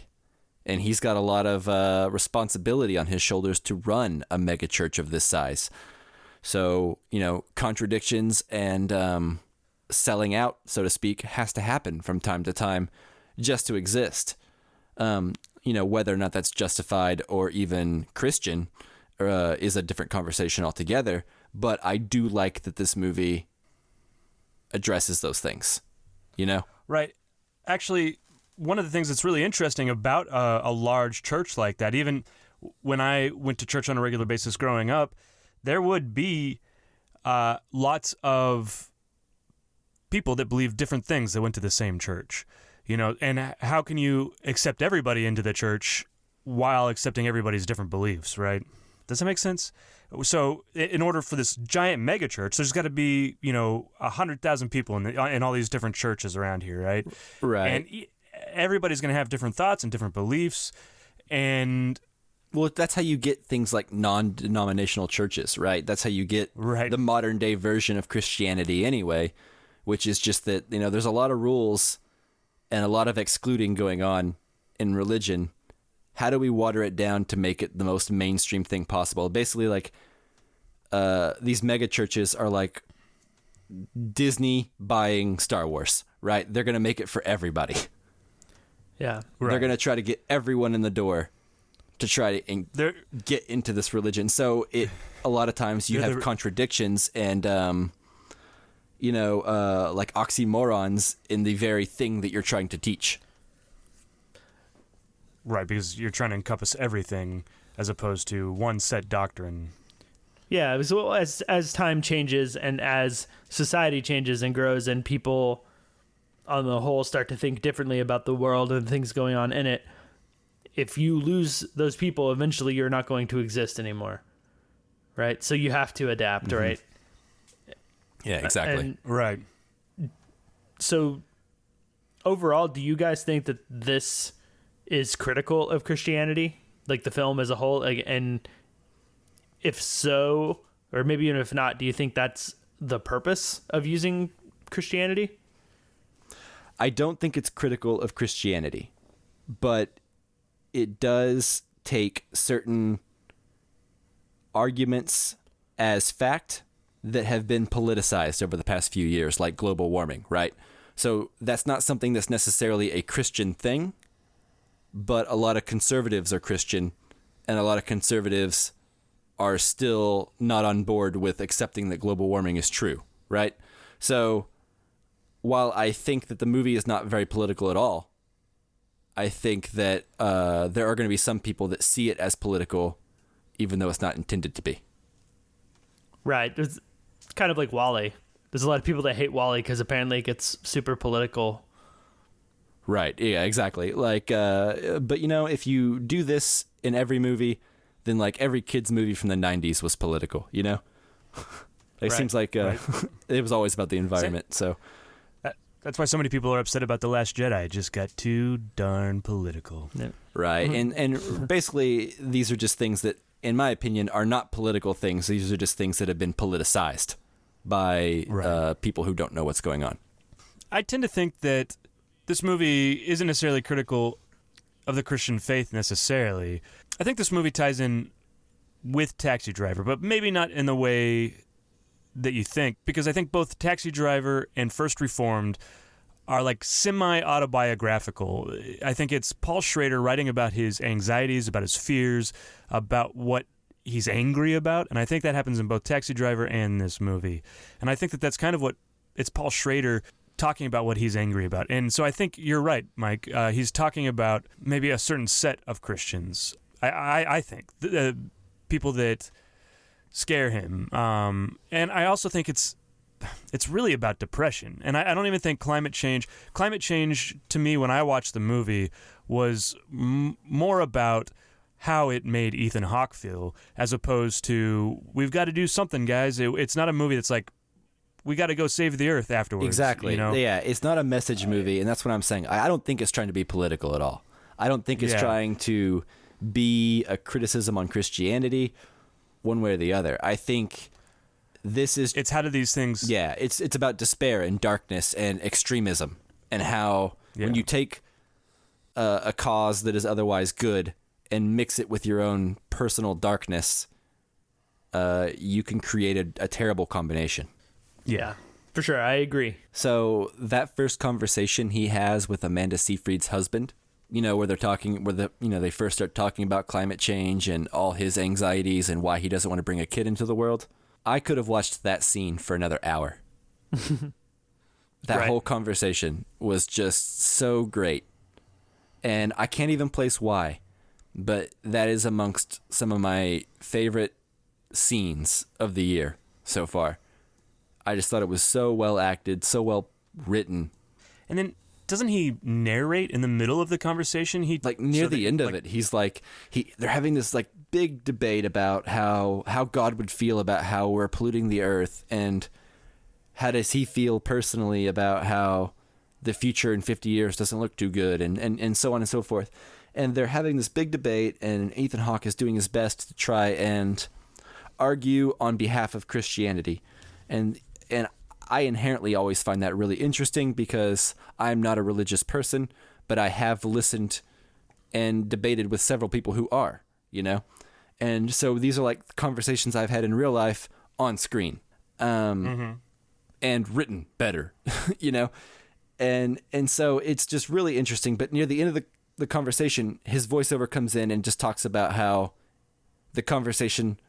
And he's got a lot of responsibility on his shoulders to run a mega church of this size. So, contradictions and selling out, so to speak, has to happen from time to time just to exist. Whether or not that's justified or even Christian is a different conversation altogether. But I do like that this movie addresses those things, Right. Actually, one of the things that's really interesting about a large church like that, even when I went to church on a regular basis growing up, there would be lots of people that believe different things that went to the same church, and how can you accept everybody into the church while accepting everybody's different beliefs, right? Does that make sense? So in order for this giant mega church, there's got to be, 100,000 people in all these different churches around here, right? Right. And everybody's going to have different thoughts and different beliefs. And well, that's how you get things like non-denominational churches, right? That's how you get the modern day version of Christianity anyway, which is just that, there's a lot of rules and a lot of excluding going on in religion. How do we water it down to make it the most mainstream thing possible? Basically, like, these mega churches are like Disney buying Star Wars, right? They're going to make it for everybody. Yeah. Right. They're going to try to get everyone in the door to try to get into this religion. So a lot of times you have contradictions and, like oxymorons in the very thing that you're trying to teach. Right, because you're trying to encompass everything as opposed to one set doctrine. Yeah, as time changes and as society changes and grows and people on the whole start to think differently about the world and things going on in it, if you lose those people, eventually you're not going to exist anymore, right? So you have to adapt, mm-hmm. right? Yeah, exactly. Right. So overall, do you guys think that this is critical of Christianity, like the film as a whole? And if so, Or maybe even if not, do you think that's the purpose of using Christianity? I don't think it's critical of Christianity, but it does take certain arguments as fact that have been politicized over the past few years, like global warming, right? So that's not something that's necessarily a Christian thing, but a lot of conservatives are Christian, and a lot of conservatives are still not on board with accepting that global warming is true, right? So while I think that the movie is not very political at all, I think that there are going to be some people that see it as political, even though it's not intended to be. Right. It's kind of like WALL-E. There's a lot of people that hate WALL-E because apparently it gets super political. Right. Yeah, exactly. Like, but you know, if you do this in every movie, then like every kid's movie from the 90s was political, you know? It seems like it was always about the environment. So that's why so many people are upset about The Last Jedi. It just got too darn political. Yeah. Right. And basically, these are just things that, in my opinion, are not political things. These are just things that have been politicized by people who don't know what's going on. I tend to think that this movie isn't necessarily critical of the Christian faith necessarily. I think this movie ties in with Taxi Driver, but maybe not in the way that you think, because I think both Taxi Driver and First Reformed are like semi-autobiographical. I think it's Paul Schrader writing about his anxieties, about his fears, about what he's angry about, and I think that happens in both Taxi Driver and this movie. And I think that that's kind of what it's Paul Schrader talking about what he's angry about. And so I think you're right, Mike. He's talking about maybe a certain set of Christians. I think people that scare him. And I also think it's really about depression. And I don't even think climate change to me when I watched the movie was more about how it made Ethan Hawke feel, as opposed to, we've got to do something, guys. It's not a movie that's like, we got to go save the earth afterwards. Exactly. You know? Yeah, it's not a message movie, and that's what I'm saying. I don't think it's trying to be political at all. I don't think it's trying to be a criticism on Christianity one way or the other. I think this is... It's how do these things... Yeah, it's about despair and darkness and extremism, and how when you take a cause that is otherwise good and mix it with your own personal darkness, you can create a terrible combination. Yeah, for sure. I agree. So that first conversation he has with Amanda Seyfried's husband, you know, where they first start talking about climate change and all his anxieties and why he doesn't want to bring a kid into the world. I could have watched that scene for another hour. That whole conversation was just so great. And I can't even place why, but that is amongst some of my favorite scenes of the year so far. I just thought it was so well acted, so well written. And then doesn't he narrate in the middle of the conversation? Near the end of it, he's like, they're having this like big debate about how God would feel about how we're polluting the earth, and how does he feel personally about how the future in 50 years doesn't look too good, and so on and so forth. And they're having this big debate, and Ethan Hawke is doing his best to try and argue on behalf of Christianity. And I inherently always find that really interesting, because I'm not a religious person, but I have listened and debated with several people who are, you know? And so these are like conversations I've had in real life on screen, and written better, you know? And so it's just really interesting. But near the end of the conversation, his voiceover comes in and just talks about how the conversation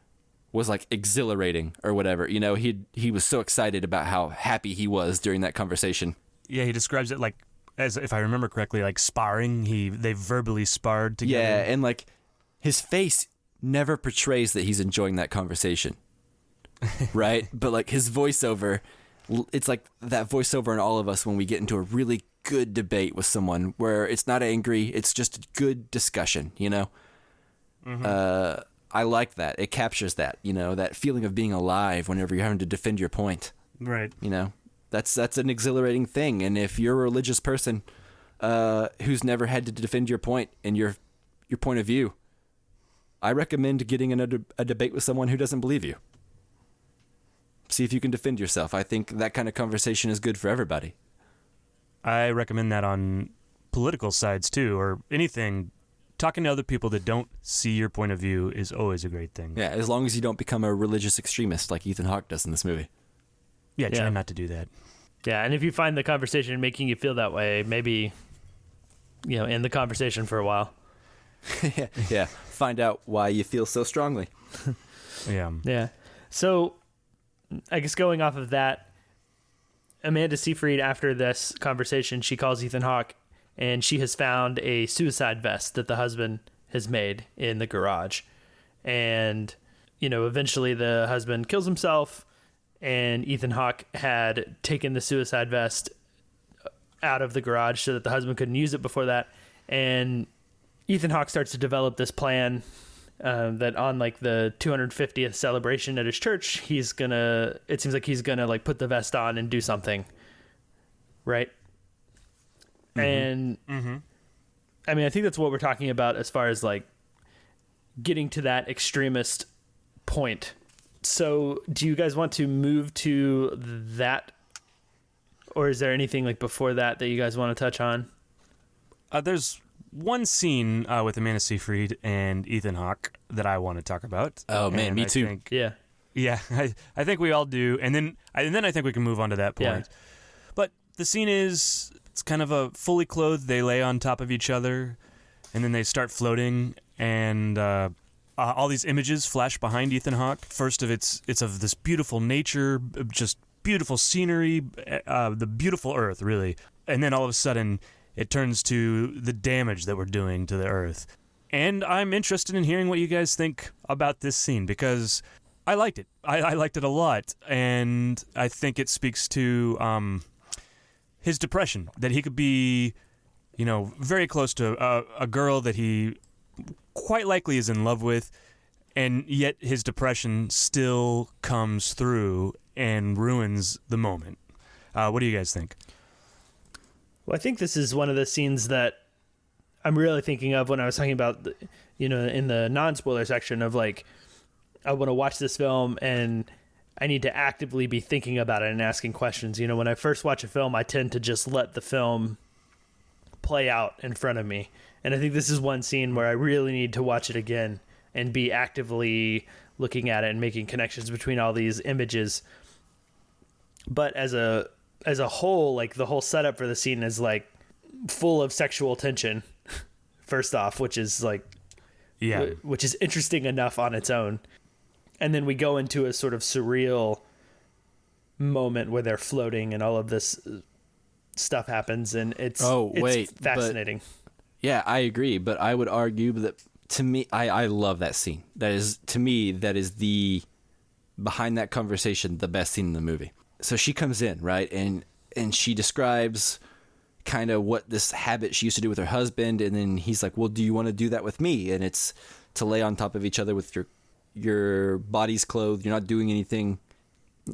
was like exhilarating or whatever. You know, he was so excited about how happy he was during that conversation. Yeah, he describes it like, as if I remember correctly, like sparring. They verbally sparred together. Yeah, and like his face never portrays that he's enjoying that conversation. Right? But like his voiceover, it's like that voiceover in all of us when we get into a really good debate with someone where it's not angry, it's just a good discussion, you know? I like that. It captures that, you know, that feeling of being alive whenever you're having to defend your point. Right. You know, that's an exhilarating thing. And if you're a religious person who's never had to defend your point and your point of view, I recommend getting in a debate with someone who doesn't believe you. see if you can defend yourself. I think that kind of conversation is good for everybody. I recommend that on political sides too, or anything. Talking to other people that don't see your point of view is always a great thing. Yeah, as long as you don't become a religious extremist like Ethan Hawke does in this movie. Yeah, try not to do that. Yeah, and if you find the conversation making you feel that way, maybe, end the conversation for a while. Yeah. Find out why you feel so strongly. Yeah. So, I guess going off of that, Amanda Seyfried, after this conversation, she calls Ethan Hawke, and she has found a suicide vest that the husband has made in the garage. And, eventually the husband kills himself, and Ethan Hawke had taken the suicide vest out of the garage so that the husband couldn't use it before that. And Ethan Hawke starts to develop this plan that on like the 250th celebration at his church, it seems like he's gonna like put the vest on and do something. Right. And I mean, I think that's what we're talking about as far as like getting to that extremist point. So do you guys want to move to that, or is there anything like before that you guys want to touch on? There's one scene with Amanda Seyfried and Ethan Hawke that I want to talk about. Oh man, me too. Yeah, I think we all do, and then I think we can move on to that point. Yeah. But the scene is, it's kind of a fully clothed. They lay on top of each other, and then they start floating, and all these images flash behind Ethan Hawke. First of it's of this beautiful nature, just beautiful scenery, the beautiful earth, really, and then all of a sudden it turns to the damage that we're doing to the earth. And I'm interested in hearing what you guys think about this scene, because I liked it. I liked it a lot, and I think it speaks to his depression, that he could be, very close to a girl that he quite likely is in love with, and yet his depression still comes through and ruins the moment. What do you guys think? Well, I think this is one of the scenes that I'm really thinking of when I was talking about, in the non-spoiler section of like, I want to watch this film and I need to actively be thinking about it and asking questions. When I first watch a film, I tend to just let the film play out in front of me. And I think this is one scene where I really need to watch it again and be actively looking at it and making connections between all these images. But as a whole, like the whole setup for the scene is like full of sexual tension, first off, which is like, which is interesting enough on its own. And then we go into a sort of surreal moment where they're floating and all of this stuff happens, and it's fascinating. Yeah, I agree, but I would argue that to me, I love that scene. That is the behind that conversation, the best scene in the movie. So she comes in, right, and she describes kind of what this habit she used to do with her husband, and then he's like, well, do you want to do that with me? And it's to lay on top of each other with your body's clothed. You're not doing anything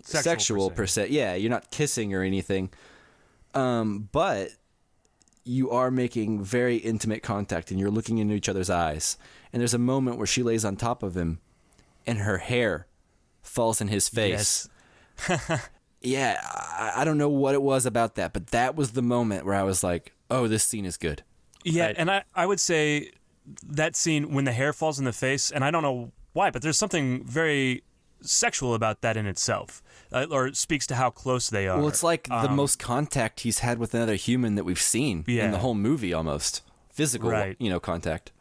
sexual per se. Yeah, you're not kissing or anything. But you are making very intimate contact, and you're looking into each other's eyes. And there's a moment where she lays on top of him, and her hair falls in his face. Yes. Yeah, I don't know what it was about that, but that was the moment where I was like, oh, this scene is good. Yeah, and I would say that scene when the hair falls in the face, and I don't know why, but there's something very sexual about that in itself, or it speaks to how close they are. Well, it's like the most contact he's had with another human that we've seen in the whole movie, almost. Physical, contact.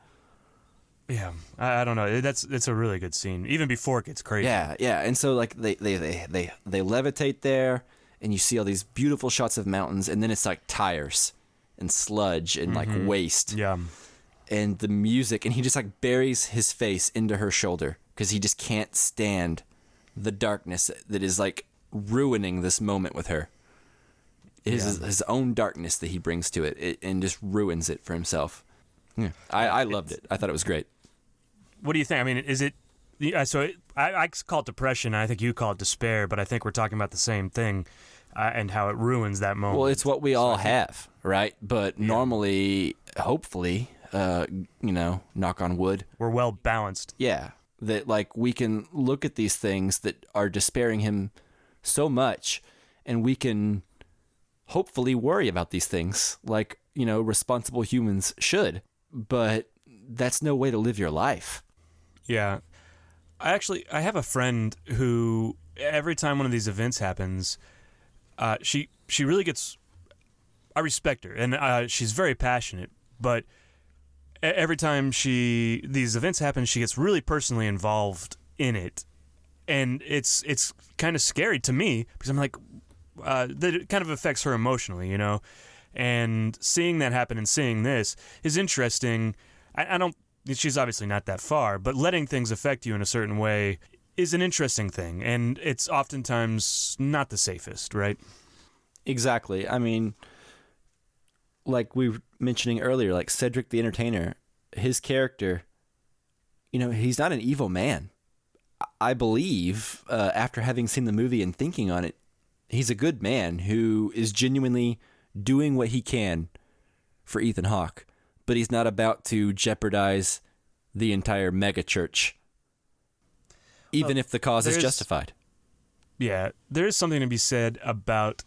Yeah, I don't know. It's a really good scene, even before it gets crazy. Yeah, and so like they levitate there, and you see all these beautiful shots of mountains, and then it's like tires and sludge and like waste. Yeah, and the music, and he just like buries his face into her shoulder because he just can't stand the darkness that is like ruining this moment with her. It is his own darkness that he brings to it and just ruins it for himself. Yeah, I loved it. I thought it was great. What do you think? I mean, is it... I call it depression, and I think you call it despair, but I think we're talking about the same thing and how it ruins that moment. Well, it's what we all have, right? But normally, hopefully, knock on wood, we're well balanced. Yeah, that like we can look at these things that are despairing him so much, and we can hopefully worry about these things like, responsible humans should, but that's no way to live your life. Yeah. I have a friend who every time one of these events happens, she really gets, I respect her, and she's very passionate, but every time these events happen, she gets really personally involved in it. And it's kind of scary to me because I'm like, that it kind of affects her emotionally, and seeing that happen and seeing this is interesting. She's obviously not that far, but letting things affect you in a certain way is an interesting thing. And it's oftentimes not the safest, right? Exactly. I mean, like we were mentioning earlier, like Cedric the Entertainer, his character, he's not an evil man. I believe, after having seen the movie and thinking on it, he's a good man who is genuinely doing what he can for Ethan Hawke, but he's not about to jeopardize the entire megachurch, even if the cause is justified. Yeah, there is something to be said about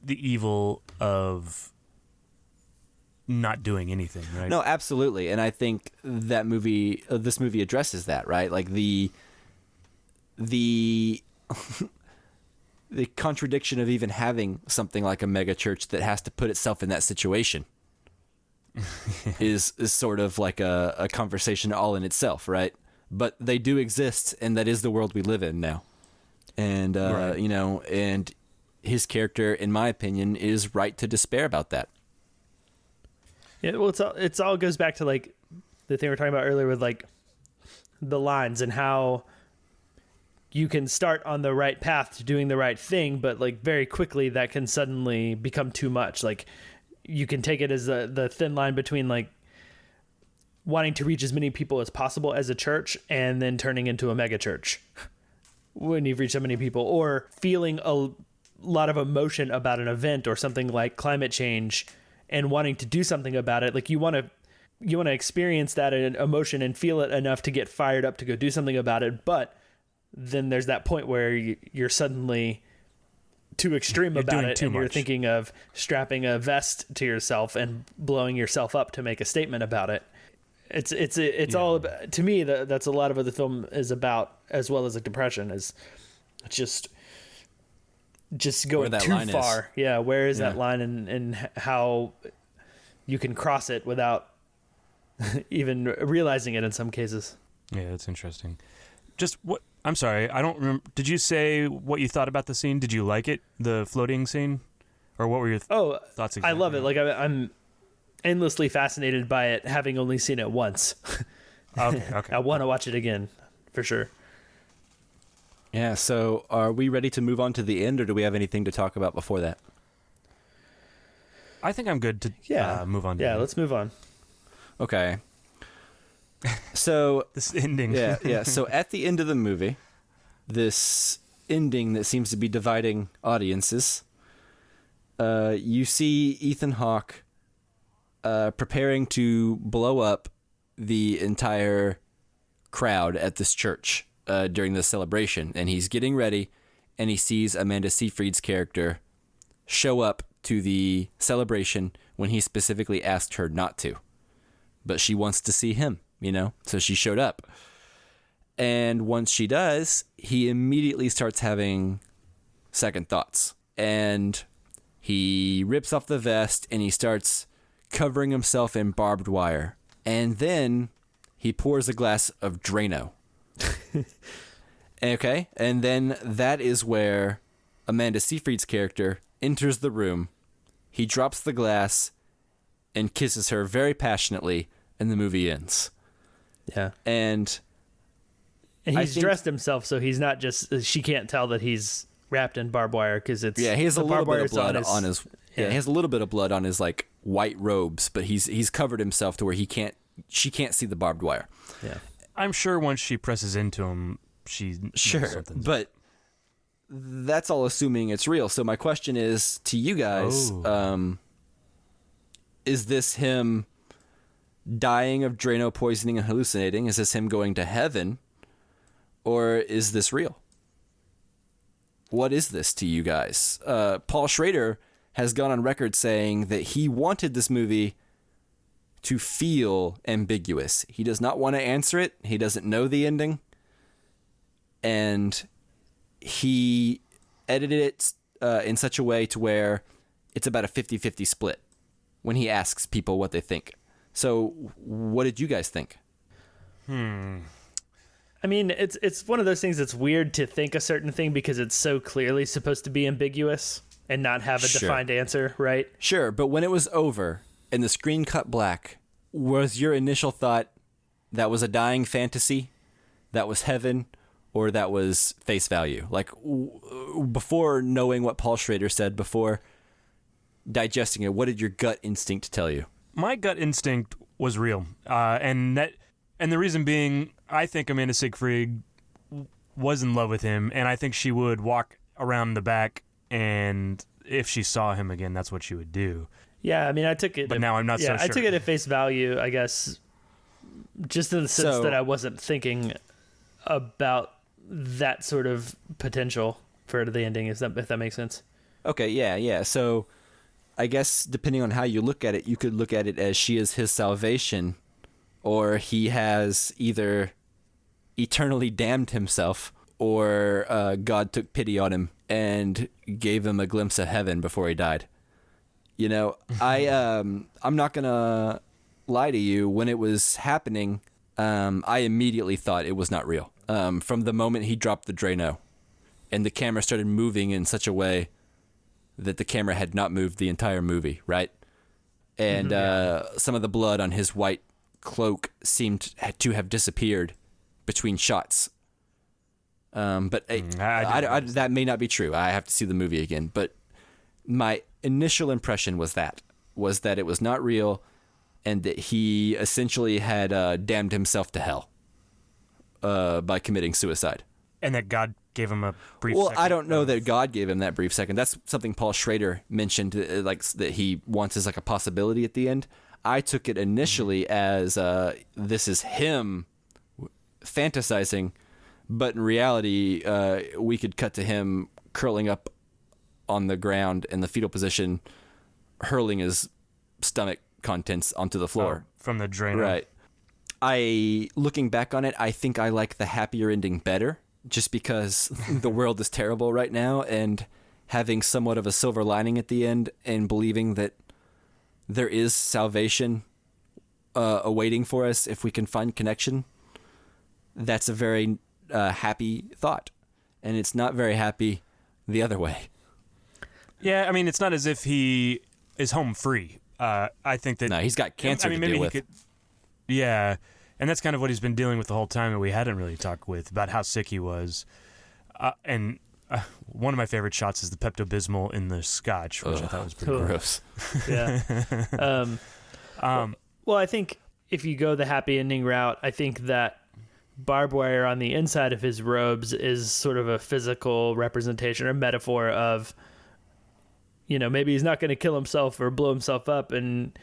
the evil of not doing anything, right? No, absolutely. And I think that this movie addresses that, right? Like the the contradiction of even having something like a mega church that has to put itself in that situation is sort of like a conversation all in itself, right? But they do exist, and that is the world we live in now. And right. And his character, in my opinion, is right to despair about that. Yeah, well, it's all goes back to like the thing we were talking about earlier with like the lines and how you can start on the right path to doing the right thing, but like very quickly that can suddenly become too much. Like you can take it as the thin line between like wanting to reach as many people as possible as a church and then turning into a mega church when you've reached so many people, or feeling a lot of emotion about an event or something like climate change and wanting to do something about it. Like you want to experience that emotion and feel it enough to get fired up to go do something about it. But then there's that point where you're suddenly too extreme about it, and you're thinking of strapping a vest to yourself and blowing yourself up to make a statement about it. It's all about, to me, that's a lot of what the film is about, as well as like depression, is just going too far. Yeah, where is that line, and how you can cross it without even realizing it in some cases. Yeah, that's interesting. Just what? I'm sorry, I don't remember. Did you say what you thought about the scene? Did you like it, the floating scene, or what were your thoughts? Exactly? I love it. Like I'm endlessly fascinated by it, having only seen it once. Okay. I want to watch it again for sure. Yeah, so are we ready to move on to the end, or do we have anything to talk about before that? I think I'm good to move on. Yeah, let's move on. Okay. So this ending. Yeah. So at the end of the movie, this ending that seems to be dividing audiences, you see Ethan Hawke preparing to blow up the entire crowd at this church during the celebration, and he's getting ready, and he sees Amanda Seyfried's character show up to the celebration when he specifically asked her not to, but she wants to see him, so she showed up. And once she does, he immediately starts having second thoughts, and he rips off the vest and he starts covering himself in barbed wire, and then he pours a glass of Drano. Okay, and then that is where Amanda Seyfried's character enters the room. He drops the glass and kisses her very passionately, and the movie ends. Yeah. And he's dressed himself, so he's not just, she can't tell that he's wrapped in barbed wire, because it's, he has a little bit of blood on his he has a little bit of blood on his like white robes, but he's covered himself to where she can't see the barbed wire. Yeah. I'm sure once she presses into him, she knows something's but that's all assuming it's real. So my question is to you guys, is this him dying of Drano poisoning and hallucinating? Is this him going to heaven, or is this real? what is this to you guys? Paul Schrader has gone on record saying that he wanted this movie to feel ambiguous. He does not want to answer it. He doesn't know the ending. And he edited it in such a way to where it's about a 50-50 split when he asks people what they think. So what did you guys think? I mean, it's one of those things that's weird to think a certain thing because it's so clearly supposed to be ambiguous and not have a defined answer, right? Sure, but when it was over and the screen cut black, was your initial thought that was a dying fantasy, that was heaven, or that was face value? Like, before knowing what Paul Schrader said, before digesting it, what did your gut instinct tell you? My gut instinct was real, and the reason being, I think Amanda Seyfried was in love with him, and I think she would walk around the back, and if she saw him again, that's what she would do. Yeah, I mean, I took it. But now I'm not so sure. I took it at face value, I guess, just in the sense that I wasn't thinking about that sort of potential for the ending, if that makes sense. Okay, yeah. So I guess depending on how you look at it, you could look at it as she is his salvation, or he has either eternally damned himself, or God took pity on him and gave him a glimpse of heaven before he died. You know, I'm not gonna lie to you. When it was happening, I immediately thought it was not real. From the moment he dropped the Drano, and the camera started moving in such a way that the camera had not moved the entire movie, right? And some of the blood on his white cloak seemed to have disappeared between shots. But that may not be true. I have to see the movie again. But my initial impression was that it was not real, and that he essentially had damned himself to hell by committing suicide. And that God gave him a brief second. Well, I don't know that God gave him that brief second. That's something Paul Schrader mentioned, like that he wants as like a possibility at the end. I took it initially as this is him fantasizing, but in reality, we could cut to him curling up on the ground in the fetal position, hurling his stomach contents onto the floor. From the drain. Right. Looking back on it, I think I like the happier ending better, just because the world is terrible right now, and having somewhat of a silver lining at the end and believing that there is salvation awaiting for us if we can find connection. That's a very happy thought, and it's not very happy the other way. Yeah, I mean, it's not as if he is home free. I think that... No, he's got cancer to deal with. Yeah, and that's kind of what he's been dealing with the whole time that we hadn't really talked with, about how sick he was. And one of my favorite shots is the Pepto-Bismol in the scotch, which I thought was pretty gross. Yeah. Well, I think if you go the happy ending route, I think that barbed wire on the inside of his robes is sort of a physical representation or metaphor of, you know, maybe he's not going to kill himself or blow himself up, and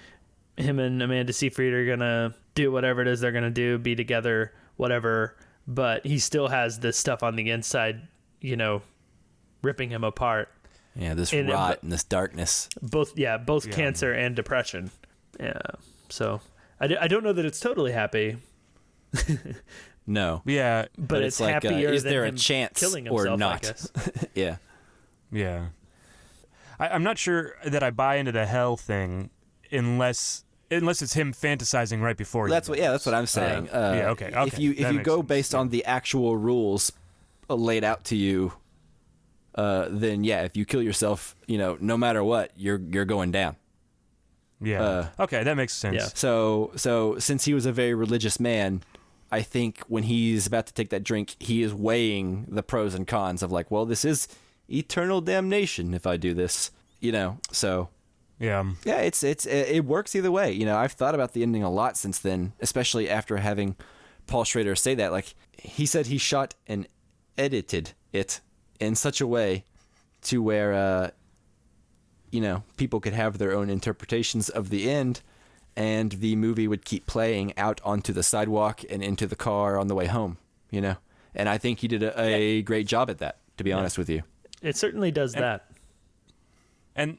him and Amanda Seyfried are going to do whatever it is they're going to do, be together, whatever, but he still has this stuff on the inside, you know, ripping him apart. Yeah, this rot and this darkness. Both cancer and depression. Yeah, so I don't know that it's totally happy. No. Yeah. But it's like, happier is than there a him chance killing himself, or not? I guess. Yeah. Yeah. I'm not sure that I buy into the hell thing unless it's him fantasizing right before. That's what I'm saying. Okay. If you go based on the actual rules laid out to you, then if you kill yourself, you know, no matter what, you're going down. Yeah. Okay, that makes sense. Yeah. So since he was a very religious man, I think when he's about to take that drink, he is weighing the pros and cons of like, well, this is eternal damnation if I do this, you know. So yeah, it works either way. You know, I've thought about the ending a lot since then, especially after having Paul Schrader say that. Like, he said he shot and edited it in such a way to where you know, people could have their own interpretations of the end, and the movie would keep playing out onto the sidewalk and into the car on the way home, you know? And I think he did a great job at that, to be honest with you. It certainly does that. And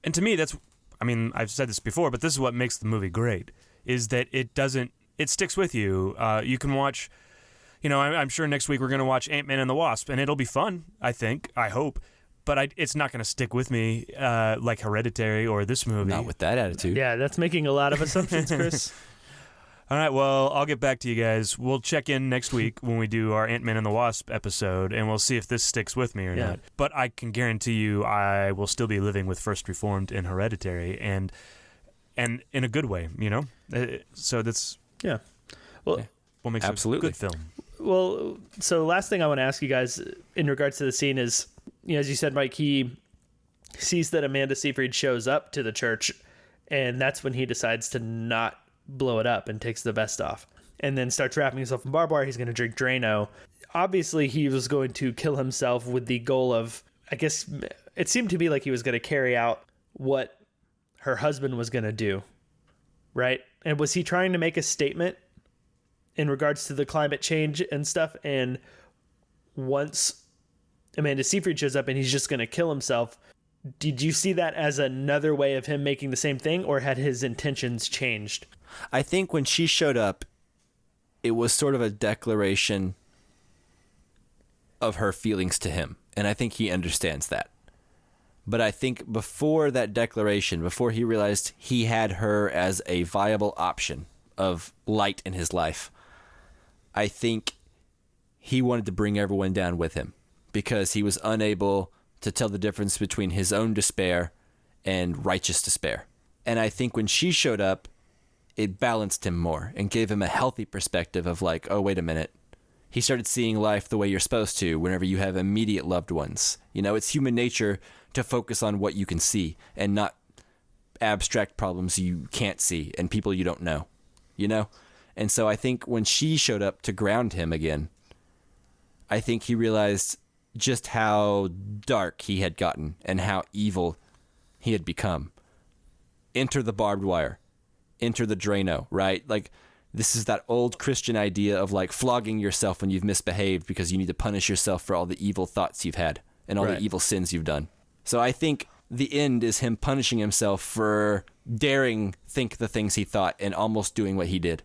to me, that's, I mean, I've said this before, but this is what makes the movie great, is that it sticks with you. You can watch, I'm sure next week we're going to watch Ant-Man and the Wasp, and it'll be fun, I hope. But it's not going to stick with me like Hereditary or this movie. Not with that attitude. Yeah, that's making a lot of assumptions, Chris. All right, well, I'll get back to you guys. We'll check in next week when we do our Ant-Man and the Wasp episode, and we'll see if this sticks with me or not. But I can guarantee you I will still be living with First Reformed and Hereditary, and in a good way, So that's... Yeah. Well, what makes absolutely a good film. Well, so last thing I want to ask you guys in regards to the scene is, as you said, Mike, he sees that Amanda Seyfried shows up to the church, and that's when he decides to not blow it up and takes the vest off and then starts wrapping himself in barbed wire. He's going to drink Drano. Obviously, he was going to kill himself with the goal of, I guess, it seemed to be like he was going to carry out what her husband was going to do, right? And was he trying to make a statement in regards to the climate change and stuff? And once Amanda Seyfried shows up and he's just going to kill himself, did you see that as another way of him making the same thing, or had his intentions changed? I think when she showed up, it was sort of a declaration of her feelings to him, and I think he understands that. But I think before that declaration, before he realized he had her as a viable option of light in his life, I think he wanted to bring everyone down with him because he was unable to tell the difference between his own despair and righteous despair. And I think when she showed up, it balanced him more and gave him a healthy perspective of like, oh, wait a minute. He started seeing life the way you're supposed to whenever you have immediate loved ones. It's human nature to focus on what you can see and not abstract problems you can't see and people you don't know, And so I think when she showed up to ground him again, I think he realized just how dark he had gotten and how evil he had become. Enter the barbed wire. Enter the Drano, right? Like, this is that old Christian idea of like flogging yourself when you've misbehaved because you need to punish yourself for all the evil thoughts you've had and all the evil sins you've done. So I think the end is him punishing himself for daring think the things he thought and almost doing what he did.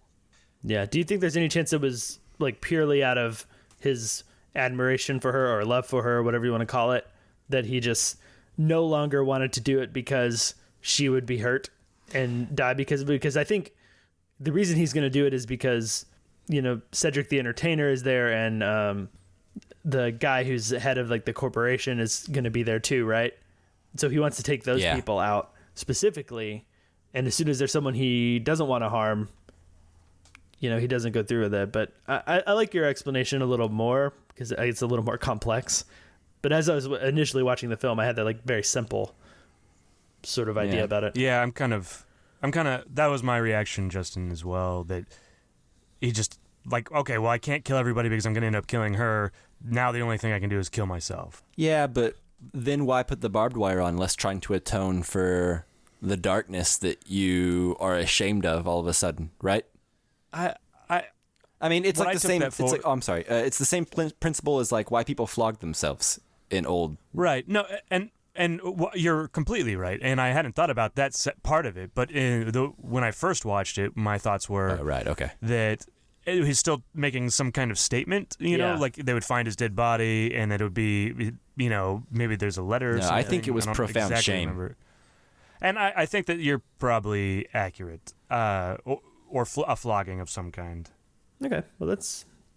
Yeah. Do you think there's any chance it was like purely out of his admiration for her or love for her, whatever you want to call it, that he just no longer wanted to do it because she would be hurt and die? Because I think the reason he's going to do it is because, Cedric the Entertainer is there, and the guy who's the head of like the corporation is going to be there too, right? So he wants to take those people out specifically, and as soon as there's someone he doesn't want to harm, he doesn't go through with it. But I like your explanation a little more because it's a little more complex. But as I was initially watching the film, I had that like very simple sort of idea about it. Yeah, I'm kind of, that was my reaction, Justin, as well, that he just like, okay, well, I can't kill everybody because I'm going to end up killing her. Now the only thing I can do is kill myself. Yeah, but then why put the barbed wire on, less trying to atone for the darkness that you are ashamed of all of a sudden, right? I mean, it's like the same. It's like, I'm sorry. It's the same principle as like why people flog themselves in old. Right. No, and you're completely right. And I hadn't thought about that part of it. But when I first watched it, my thoughts were that he's still making some kind of statement. Like they would find his dead body, and that it would be, maybe there's a letter. Or something. I think it was profound shame. Remember. And I think that you're probably accurate. Or a flogging of some kind. Okay, well, that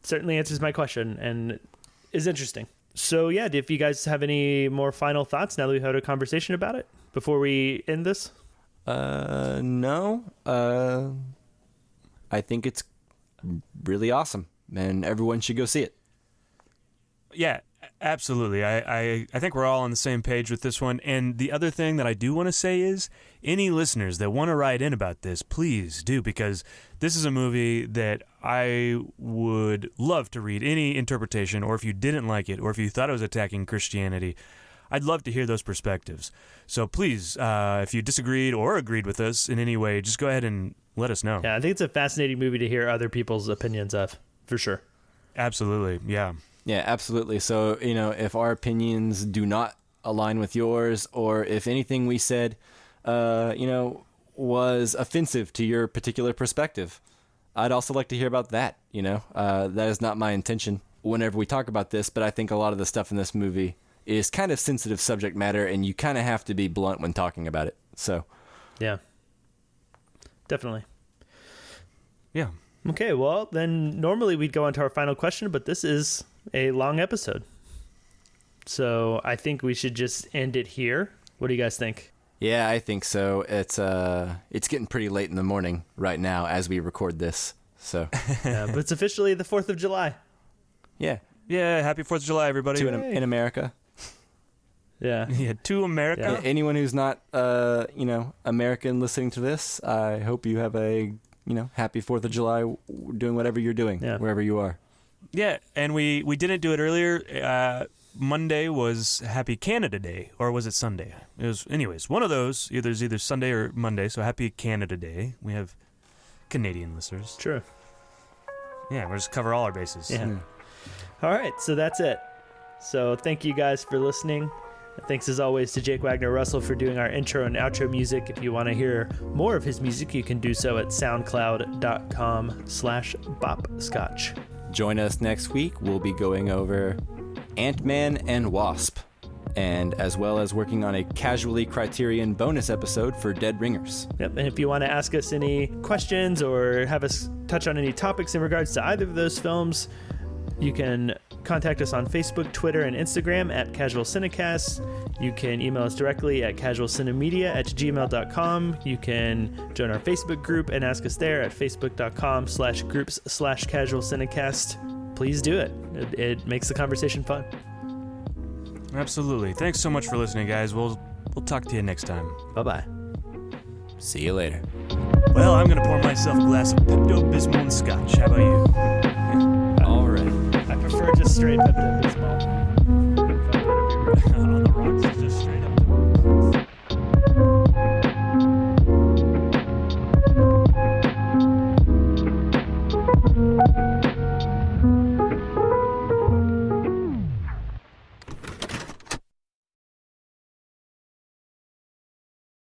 certainly answers my question and is interesting. So, yeah, if you guys have any more final thoughts now that we've had a conversation about it before we end this? No. I think it's really awesome, and everyone should go see it. Yeah, absolutely. I think we're all on the same page with this one. And the other thing that I do want to say is, any listeners that want to write in about this, please do, because this is a movie that I would love to read any interpretation, or if you didn't like it, or if you thought it was attacking Christianity, I'd love to hear those perspectives. So please, if you disagreed or agreed with us in any way, just go ahead and let us know. Yeah, I think it's a fascinating movie to hear other people's opinions of, for sure. Absolutely, yeah. Yeah, absolutely. So, if our opinions do not align with yours, or if anything we said, was offensive to your particular perspective, I'd also like to hear about that. That is not my intention whenever we talk about this, but I think a lot of the stuff in this movie is kind of sensitive subject matter, and you kind of have to be blunt when talking about it. So, yeah, definitely. Yeah. Okay, well, then normally we'd go on to our final question, but this is a long episode. So I think we should just end it here. What do you guys think? Yeah, I think so. It's getting pretty late in the morning right now as we record this. So yeah, but it's officially the 4th of July. Yeah. Yeah, happy 4th of July, everybody. In America. Yeah. Yeah, to America. Yeah. Anyone who's not, American listening to this, I hope you have a, happy 4th of July doing whatever you're doing, wherever you are. Yeah, and we didn't do it earlier. Monday was Happy Canada Day, or was it Sunday? It was, anyways, one of those. Either Sunday or Monday, so Happy Canada Day. We have Canadian listeners. True. Yeah, we'll just cover all our bases. Yeah. All right, so that's it. So thank you guys for listening. Thanks as always to Jake Wagner Russell for doing our intro and outro music. If you want to hear more of his music, you can do so at soundcloud.com/bopscotch. Join us next week. We'll be going over Ant-Man and Wasp, and as well as working on a Casually Criterion bonus episode for Dead Ringers. Yep, and if you want to ask us any questions or have us touch on any topics in regards to either of those films, you can contact us on Facebook, Twitter, and Instagram at Casual Cinecast. You can email us directly at casualcinemedia@gmail.com. You can join our Facebook group and ask us there at facebook.com/groups/casualcinecast. Please do it. It makes the conversation fun. Absolutely. Thanks so much for listening, guys. We'll talk to you next time. Bye-bye. See you later. Well, I'm going to pour myself a glass of Pepto-Bismol and scotch. How about you? All right. I prefer just straight Pepto-Bismol.